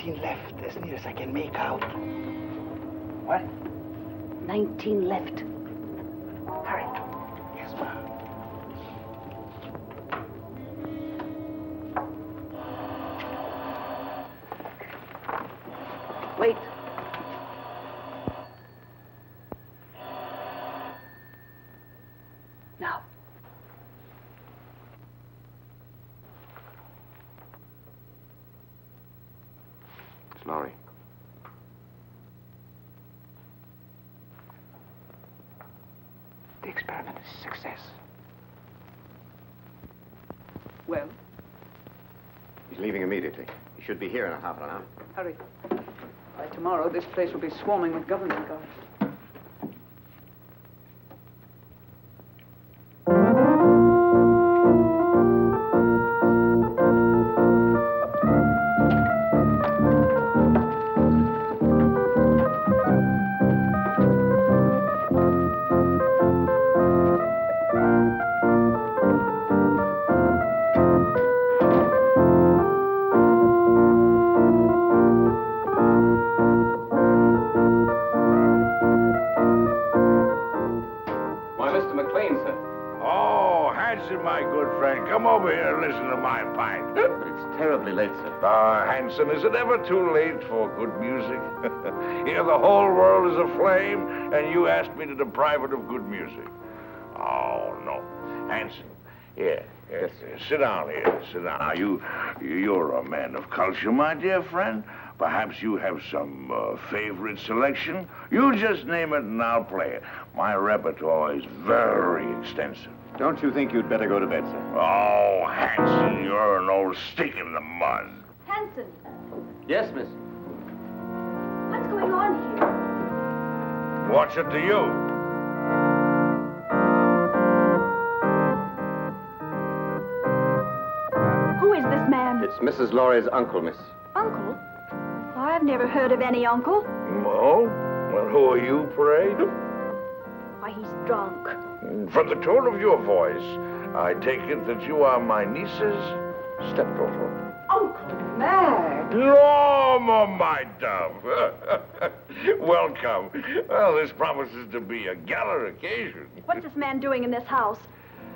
Left, as near as I can make out. What? 19 left. Hurry. Yes, ma'am. Wait. Now. Lawry. The experiment is a success. Well? He's leaving immediately. He should be here in a half an hour. Hurry. By tomorrow, this place will be swarming with government guards. Hanson, my good friend, come over here and listen to my pipe. It's terribly late, sir. Hanson, is it ever too late for good music? Here the whole world is aflame, and you ask me to deprive it of good music. Oh, no. Hanson, here, sit down here, sit down. Now, you're a man of culture, my dear friend. Perhaps you have some favorite selection. You just name it and I'll play it. My repertoire is very extensive. Don't you think you'd better go to bed, sir? Oh, Hanson, you're an old stick in the mud. Hanson, Yes, miss. what's going on here? What's it to you? Who is this man? It's Mrs. Lawry's uncle, miss. Uncle? I've never heard of any uncle. Oh? Well, who are you, pray? Why, he's drunk. From the tone of your voice, I take it that you are my niece's stepdaughter. Uncle Mac! Norma, my dove. Welcome. Well, this promises to be a gala occasion. What's this man doing in this house?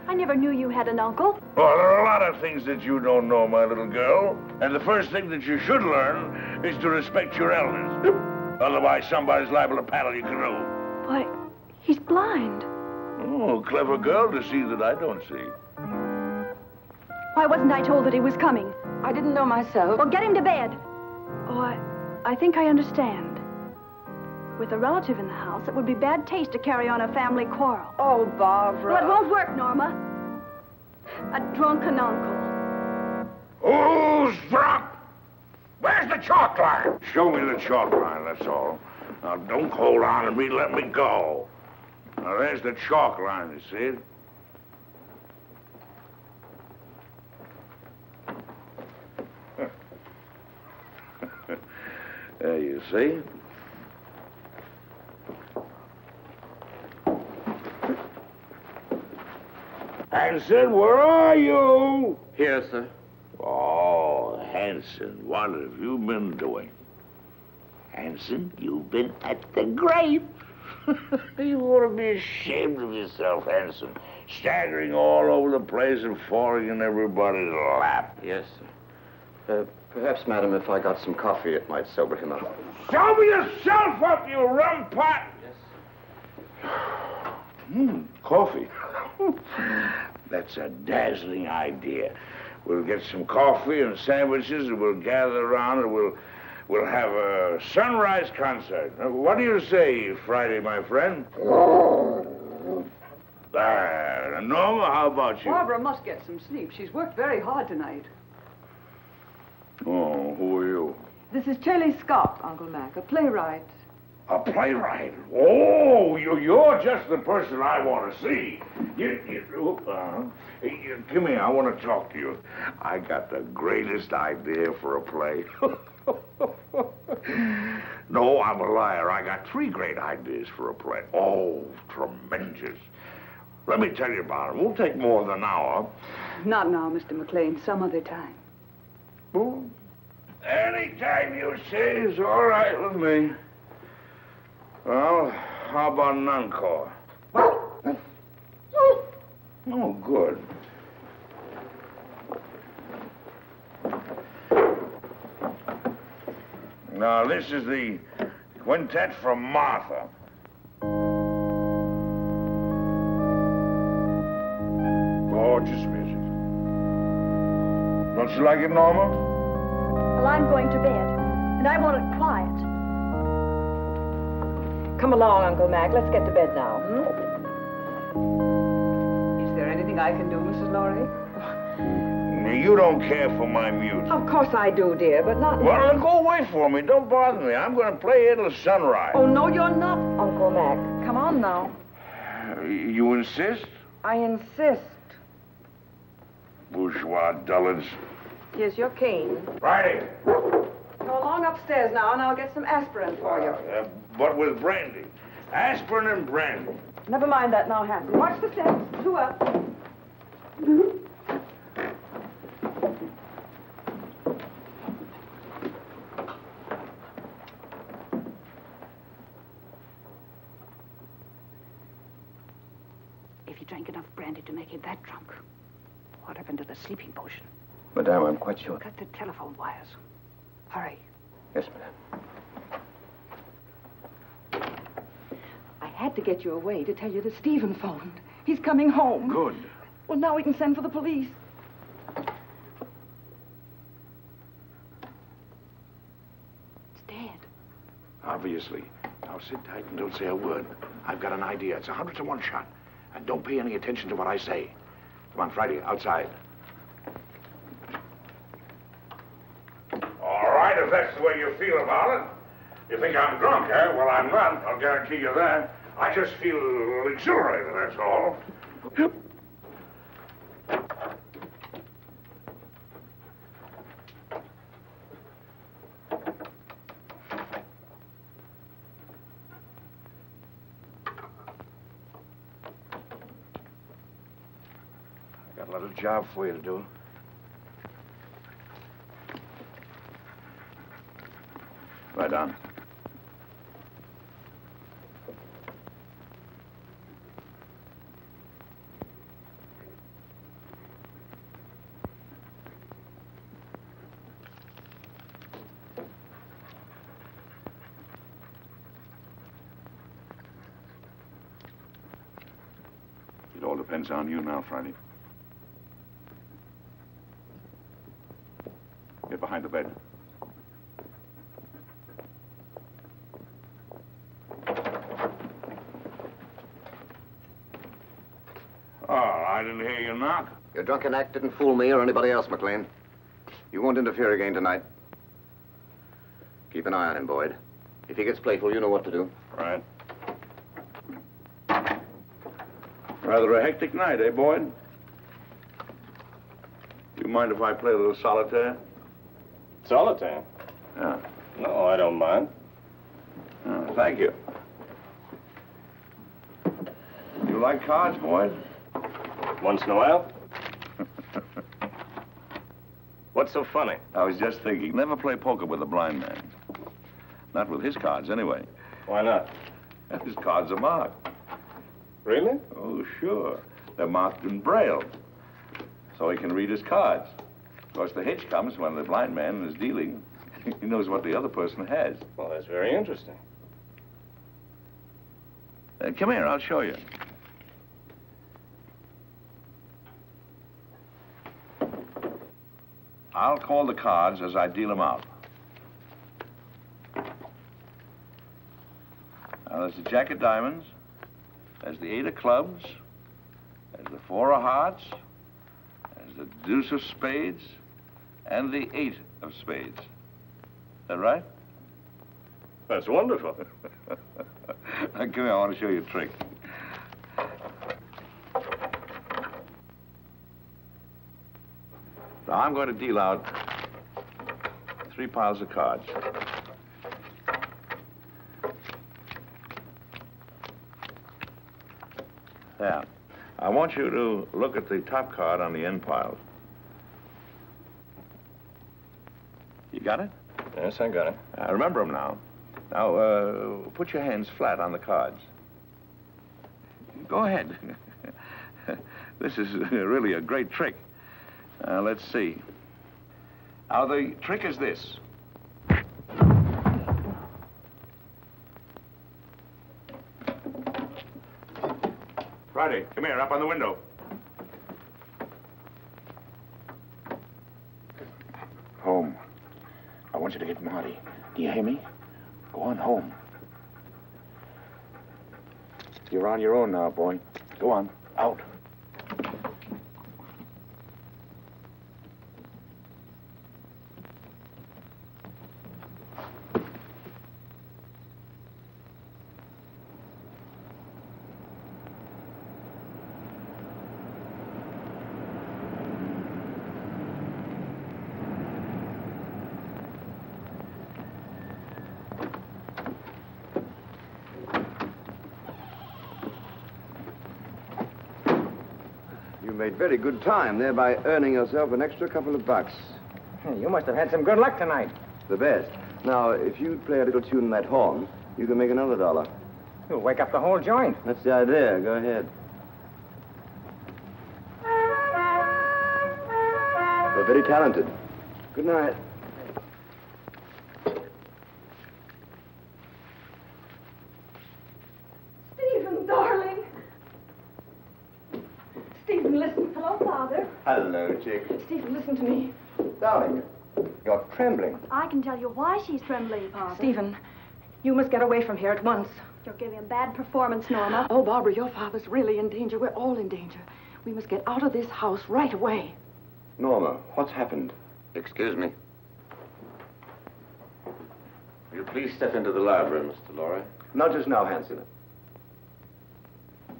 I never knew you had an uncle. Well, there are a lot of things that you don't know, my little girl. And the first thing that you should learn is to respect your elders. Otherwise, somebody's liable to paddle your canoe. Why, he's blind. Oh, clever girl to see that I don't see. Why wasn't I told that he was coming? I didn't know myself. Well, get him to bed. Oh, I think I understand. With a relative in the house, it would be bad taste to carry on a family quarrel. Oh, Barbara. Well, it won't work, Norma. A drunken uncle. Who's drunk? Where's the chalk line? Show me the chalk line, that's all. Now, don't hold on to me, let me go. Now, there's the chalk line, you see it? There you see. Hanson, where are you? Here, sir. Oh, Hanson, what have you been doing? Hanson, you've been at the grave. You ought to be ashamed of yourself, Hanson. Staggering all over the place and falling in everybody's lap. Yes, sir. Perhaps, madam, if I got some coffee, it might sober him up. Sober yourself up, you rum pot! Yes. Coffee. That's a dazzling idea. We'll get some coffee and sandwiches, and we'll gather around, and we'll have a sunrise concert. What do you say, Friday, my friend? Norma, how about you? Barbara must get some sleep. She's worked very hard tonight. Oh, who are you? This is Shelley Scott, Uncle Mac, a playwright. A playwright? Oh, you're just the person I want to see. Come here, I want to talk to you. I got the greatest idea for a play. No, I'm a liar. I got 3 great ideas for a play. Oh, tremendous. Let me tell you about it. It won't take more than an hour. Not now, Mr. Maclain. Some other time. Oh, anytime you say is all right with me. Well, how about an encore? Oh, good. Now, this is the quintet from Martha. Gorgeous music. Don't you like it, Norma? Well, I'm going to bed, and I want it quiet. Come along, Uncle Mac. Let's get to bed now, Is there anything I can do, Mrs. Lawry? You don't care for my music. Of course I do, dear, but not... Well, then go away for me. Don't bother me. I'm going to play here till sunrise. Oh, no, you're not, Uncle Mac. Come on now. You insist? I insist. Bourgeois dullards. Here's your cane. Righty. Go along upstairs now, and I'll get some aspirin for you. But with brandy. Aspirin and brandy. Never mind that now, Hanson. Watch the steps. 2 up. If he drank enough brandy to make him that drunk, what happened to the sleeping potion? Madame, I'm quite sure. Cut the telephone wires. Hurry. Yes, madame. I had to get you away to tell you that Stephen phoned. He's coming home. Good. Well, now we can send for the police. It's dead. Obviously. Now sit tight and don't say a word. I've got an idea. It's 100 to 1 shot. And don't pay any attention to what I say. Come on, Friday, outside. All right, if that's the way you feel about it. You think I'm drunk, eh? Well, I'm not. I'll guarantee you that. I just feel exhilarated, that's all. I got a little job for you to do. Lie down. It all depends on you now, Friday. Get behind the bed. Oh, I didn't hear you knock. Your drunken act didn't fool me or anybody else, Maclain. You won't interfere again tonight. Keep an eye on him, Boyd. If he gets playful, you know what to do. Right. Rather a hectic night, eh, Boyd? You mind if I play a little solitaire? Solitaire? Yeah. No, I don't mind. Oh, thank you. You like cards, Boyd? Once in a while. What's so funny? I was just thinking, never play poker with a blind man. Not with his cards, anyway. Why not? His cards are marked. Really? Oh, sure. They're marked in Braille, so he can read his cards. Of course, the hitch comes when the blind man is dealing. He knows what the other person has. Well, that's very interesting. Come here, I'll show you. I'll call the cards as I deal them out. Now, there's the Jack of Diamonds, there's the 8 of Clubs, there's the 4 of Hearts, there's the Deuce of Spades, and the 8 of Spades. Is that right? That's wonderful. Come here, I want to show you a trick. So I'm going to deal out 3 piles of cards. There. I want you to look at the top card on the end pile. You got it? Yes, I got it. Remember them now. Now, put your hands flat on the cards. Go ahead. This is really a great trick. Let's see. Now, the trick is this. Friday, come here, up on the window. Home. I want you to get Marty. Do you hear me? Go on home. You're on your own now, boy. Go on. Out. You made very good time, thereby earning yourself an extra couple of bucks. You must have had some good luck tonight. The best. Now, if you play a little tune in that horn, you can make another $1. You'll wake up the whole joint. That's the idea. Go ahead. You're very talented. Good night. Stephen, darling. Stephen, listen. Hello, Father. Hello, chick. Stephen, listen to me. Darling, you're trembling. I can tell you why she's trembling, Father. Stephen, you must get away from here at once. You're giving a bad performance, Norma. Oh, Barbara, your father's really in danger. We're all in danger. We must get out of this house right away. Norma, what's happened? Excuse me. Will you please step into the library, Mr. Lawry? Not just now, Hanson.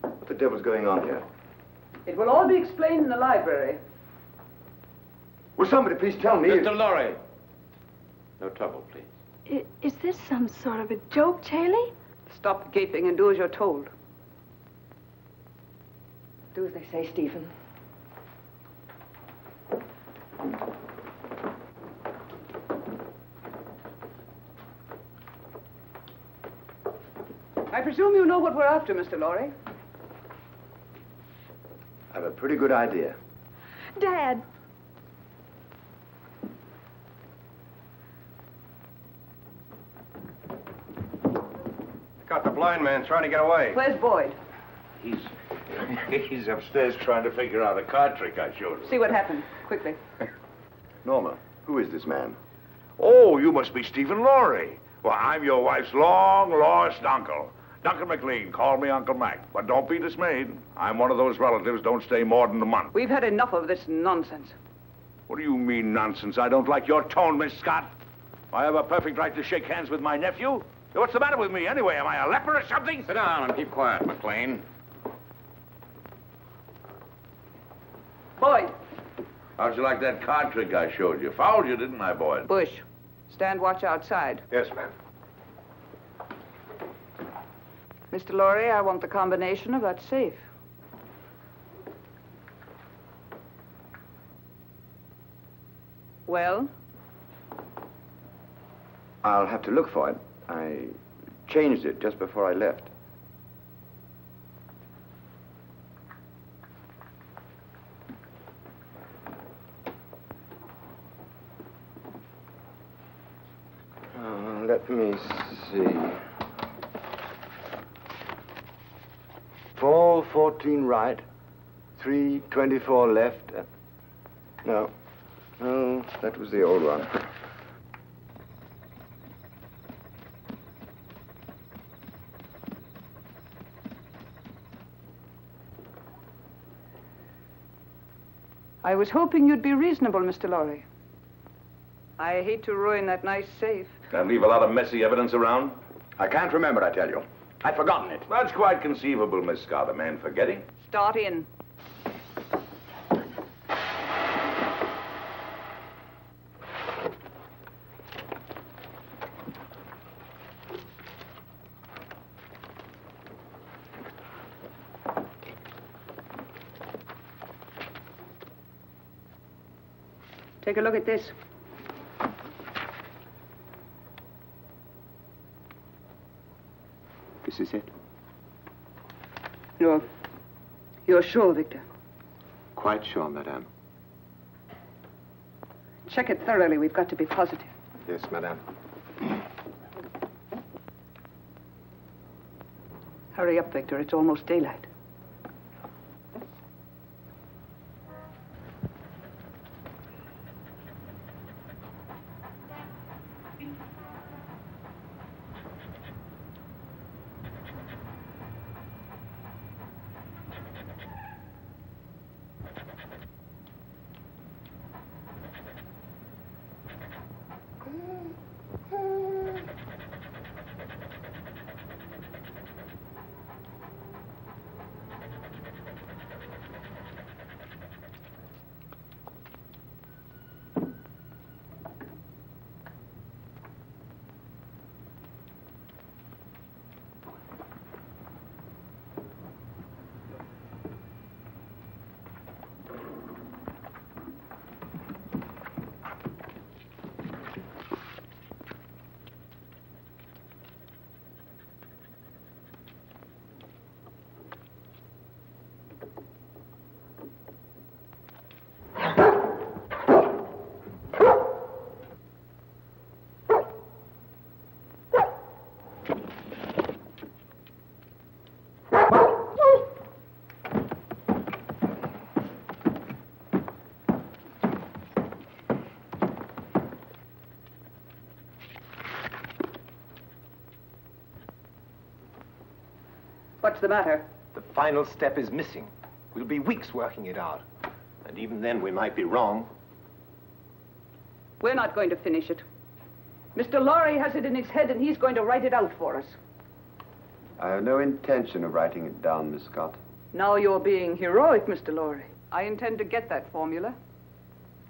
What the devil's going on here? It will all be explained in the library. Will somebody please tell me? Mr. Lawry! No trouble, please. Is this some sort of a joke, Charlie? Stop gaping and do as you're told. Do as they say, Stephen. I presume you know what we're after, Mr. Lawry. I have a pretty good idea. Dad. Got the blind man trying to get away. Where's Boyd? He's upstairs trying to figure out a card trick I showed him. See what happened, quickly. Norma, who is this man? Oh, you must be Stephen Lawry. Well, I'm your wife's long-lost uncle. Duncan Maclain. Call me Uncle Mac. But don't be dismayed. I'm one of those relatives don't stay more than a month. We've had enough of this nonsense. What do you mean, nonsense? I don't like your tone, Miss Scott. I have a perfect right to shake hands with my nephew. What's the matter with me, anyway? Am I a leper or something? Sit down and keep quiet, Maclain. Boyd. How'd you like that card trick I showed you? Fouled you, didn't I, Boyd? Bush. Stand watch outside. Yes, ma'am. Mr. Lawry, I want the combination of that safe. Well? I'll have to look for it. I changed it just before I left. Let me see. 4:14 right, 3:24 left. No, that was the old one. I was hoping you'd be reasonable, Mr. Lawry. I hate to ruin that nice safe. And leave a lot of messy evidence around? I can't remember, I tell you. I've forgotten it. That's quite conceivable, Miss Scott. A man forgetting. Start in. Take a look at this. This is it? You're sure, Victor? Quite sure, madame. Check it thoroughly. We've got to be positive. Yes, madame. Hurry up, Victor. It's almost daylight. What's the matter? The final step is missing. We'll be weeks working it out. And even then, we might be wrong. We're not going to finish it. Mr. Lawry has it in his head, and he's going to write it out for us. I have no intention of writing it down, Miss Scott. Now you're being heroic, Mr. Lawry. I intend to get that formula.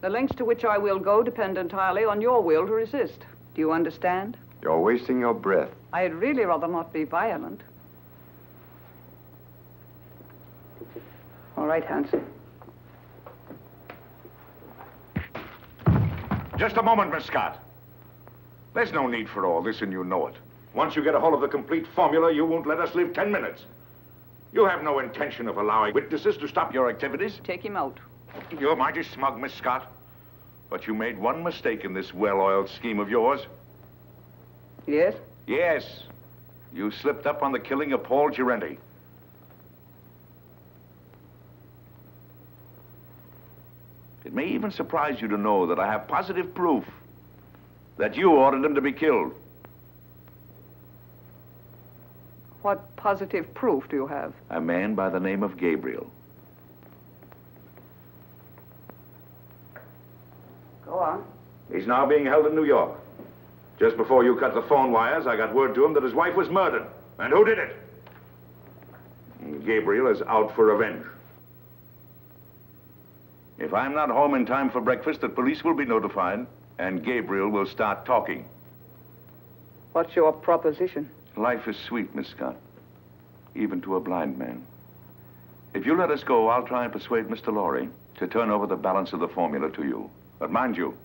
The lengths to which I will go depend entirely on your will to resist. Do you understand? You're wasting your breath. I'd really rather not be violent. All right, Hanson. Just a moment, Miss Scott. There's no need for all this, and you know it. Once you get a hold of the complete formula, you won't let us live 10 minutes. You have no intention of allowing witnesses to stop your activities. Take him out. You're mighty smug, Miss Scott. But you made one mistake in this well-oiled scheme of yours. Yes? Yes. You slipped up on the killing of Paul Gerente. It may even surprise you to know that I have positive proof that you ordered him to be killed. What positive proof do you have? A man by the name of Gabriel. Go on. He's now being held in New York. Just before you cut the phone wires, I got word to him that his wife was murdered. And who did it? Gabriel is out for revenge. If I'm not home in time for breakfast, the police will be notified, and Gabriel will start talking. What's your proposition? Life is sweet, Miss Scott, even to a blind man. If you let us go, I'll try and persuade Mr. Lawry to turn over the balance of the formula to you. But mind you,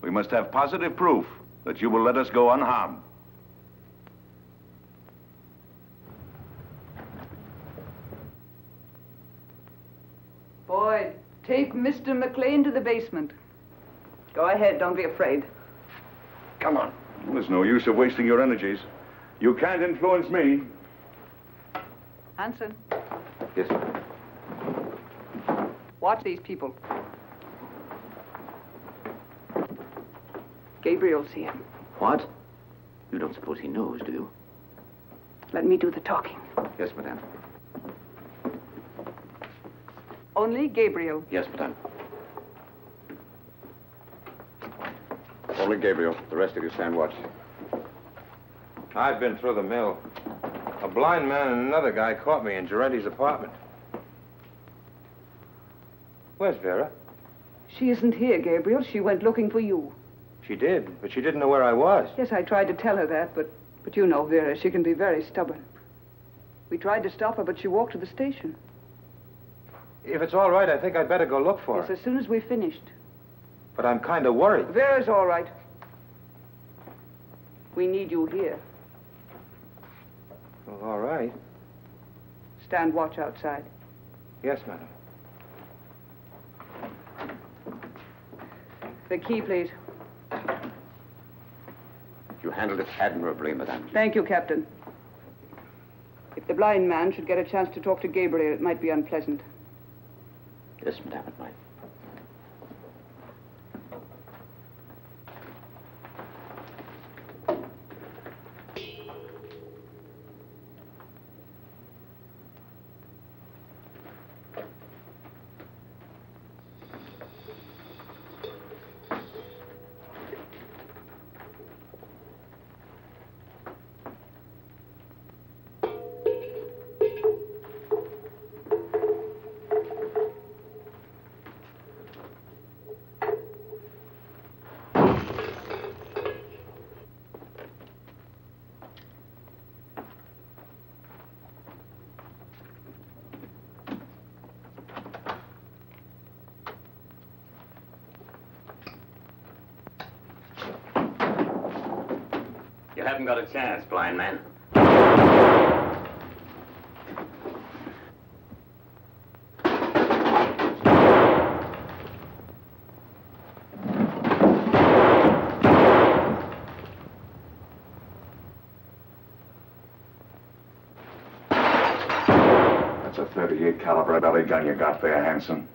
we must have positive proof that you will let us go unharmed. Boyd, take Mr. Maclain to the basement. Go ahead, don't be afraid. Come on. Well, there's no use of wasting your energies. You can't influence me. Hanson, Yes, sir. watch these people. Gabriel's here. What? You don't suppose he knows, do you? Let me do the talking. Yes, madame. Only Gabriel. Yes, madame. Only Gabriel. The rest of you stand watch. I've been through the mill. A blind man and another guy caught me in Gerente's apartment. Where's Vera? She isn't here, Gabriel. She went looking for you. She did, but she didn't know where I was. Yes, I tried to tell her that, but you know Vera. She can be very stubborn. We tried to stop her, but she walked to the station. If it's all right, I think I'd better go look for Yes, her. as soon as we finished. But I'm kind of worried. Vera's all right. We need you here. Well, all right. Stand watch outside. Yes, madam. The key, please. You handled it admirably, madame. Thank you, Captain. If the blind man should get a chance to talk to Gabriel, it might be unpleasant. Yes, madame, it might. You haven't got a chance, blind man. That's a .38 caliber belly gun you got there, Hanson.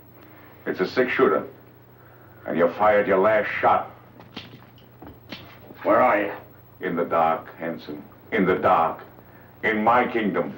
It's a 6-shooter. And you fired your last shot. Where are you? In the dark, Hanson. In the dark. in my kingdom.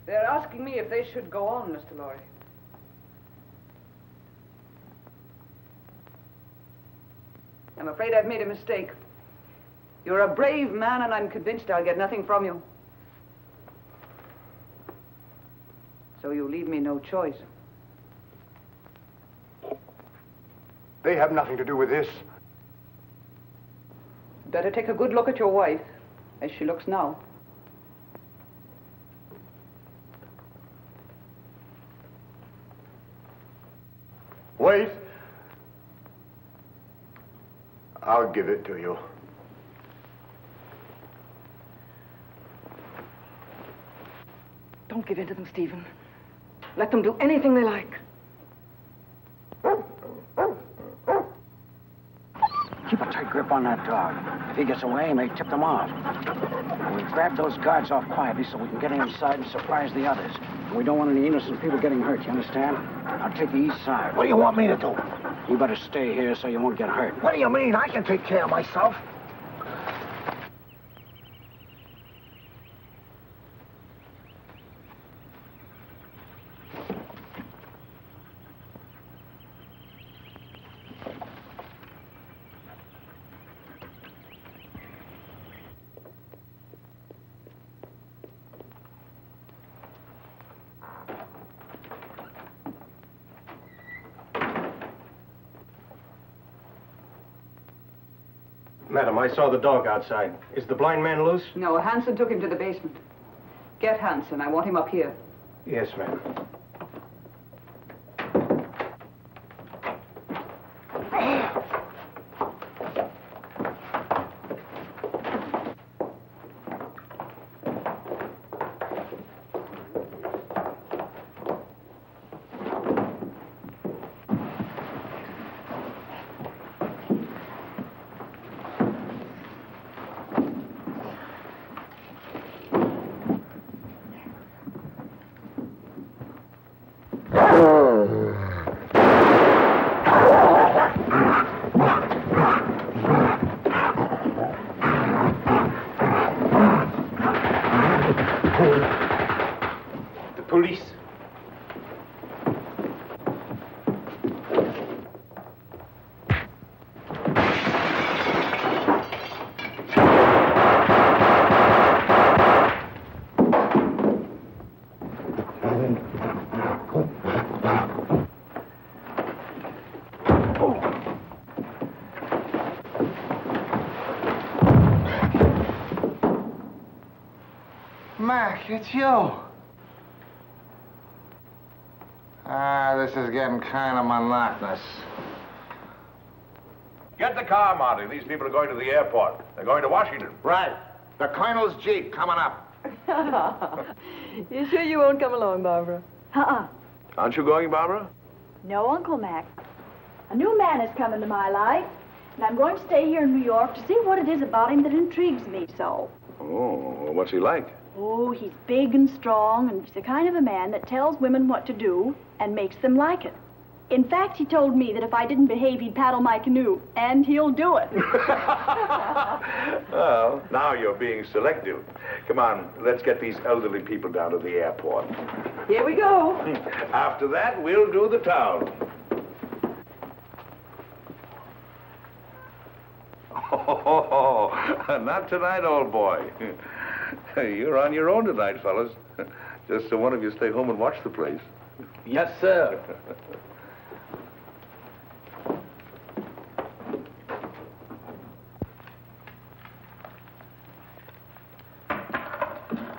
They're asking me if they should go on, Mr. Lawry. I'm afraid I've made a mistake. You're a brave man, and I'm convinced I'll get nothing from you. So you leave me no choice. They have nothing to do with this. Better take a good look at your wife, as she looks now. Wait. I'll give it to you. Don't give in to them, Stephen. Let them do anything they like. Keep a tight grip on that dog. If he gets away, he may tip them off. We grab those guards off quietly so we can get inside and surprise the others. We don't want any innocent people getting hurt, you understand? I'll take the east side. What do you want me to do? You better stay here so you won't get hurt. What do you mean? I can take care of myself. Madam, I saw the dog outside. Is the blind man loose? No, Hanson took him to the basement. Get Hanson. I want him up here. Yes, ma'am. Police. it's you. This is getting kind of monotonous. Get the car, Marty. These people are going to the airport. They're going to Washington. Right. The Colonel's Jeep coming up. You sure you won't come along, Barbara? Aren't you going, Barbara? No, Uncle Mac. A new man has come into my life, and I'm going to stay here in New York to see what it is about him that intrigues me so. Oh, what's he like? Oh, he's big and strong, and he's the kind of a man that tells women what to do and makes them like it. In fact, he told me that if I didn't behave, he'd paddle my canoe, and he'll do it. Well, now you're being selective. Come on, let's get these elderly people down to the airport. Here we go. After that, we'll do the town. Oh, not tonight, old boy. You're on your own tonight, fellas. Just so one of you stay home and watch the place. Yes, sir.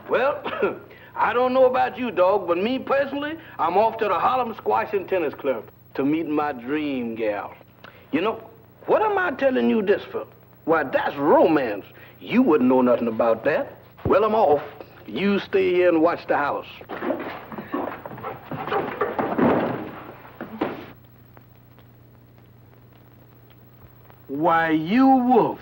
Well, I don't know about you, dog, but me personally, I'm off to the Harlem Squash and Tennis Club to meet my dream gal. You know, what am I telling you this for? Why, that's romance. You wouldn't know nothing about that. Well, I'm off. You stay here and watch the house. Why, you wolf.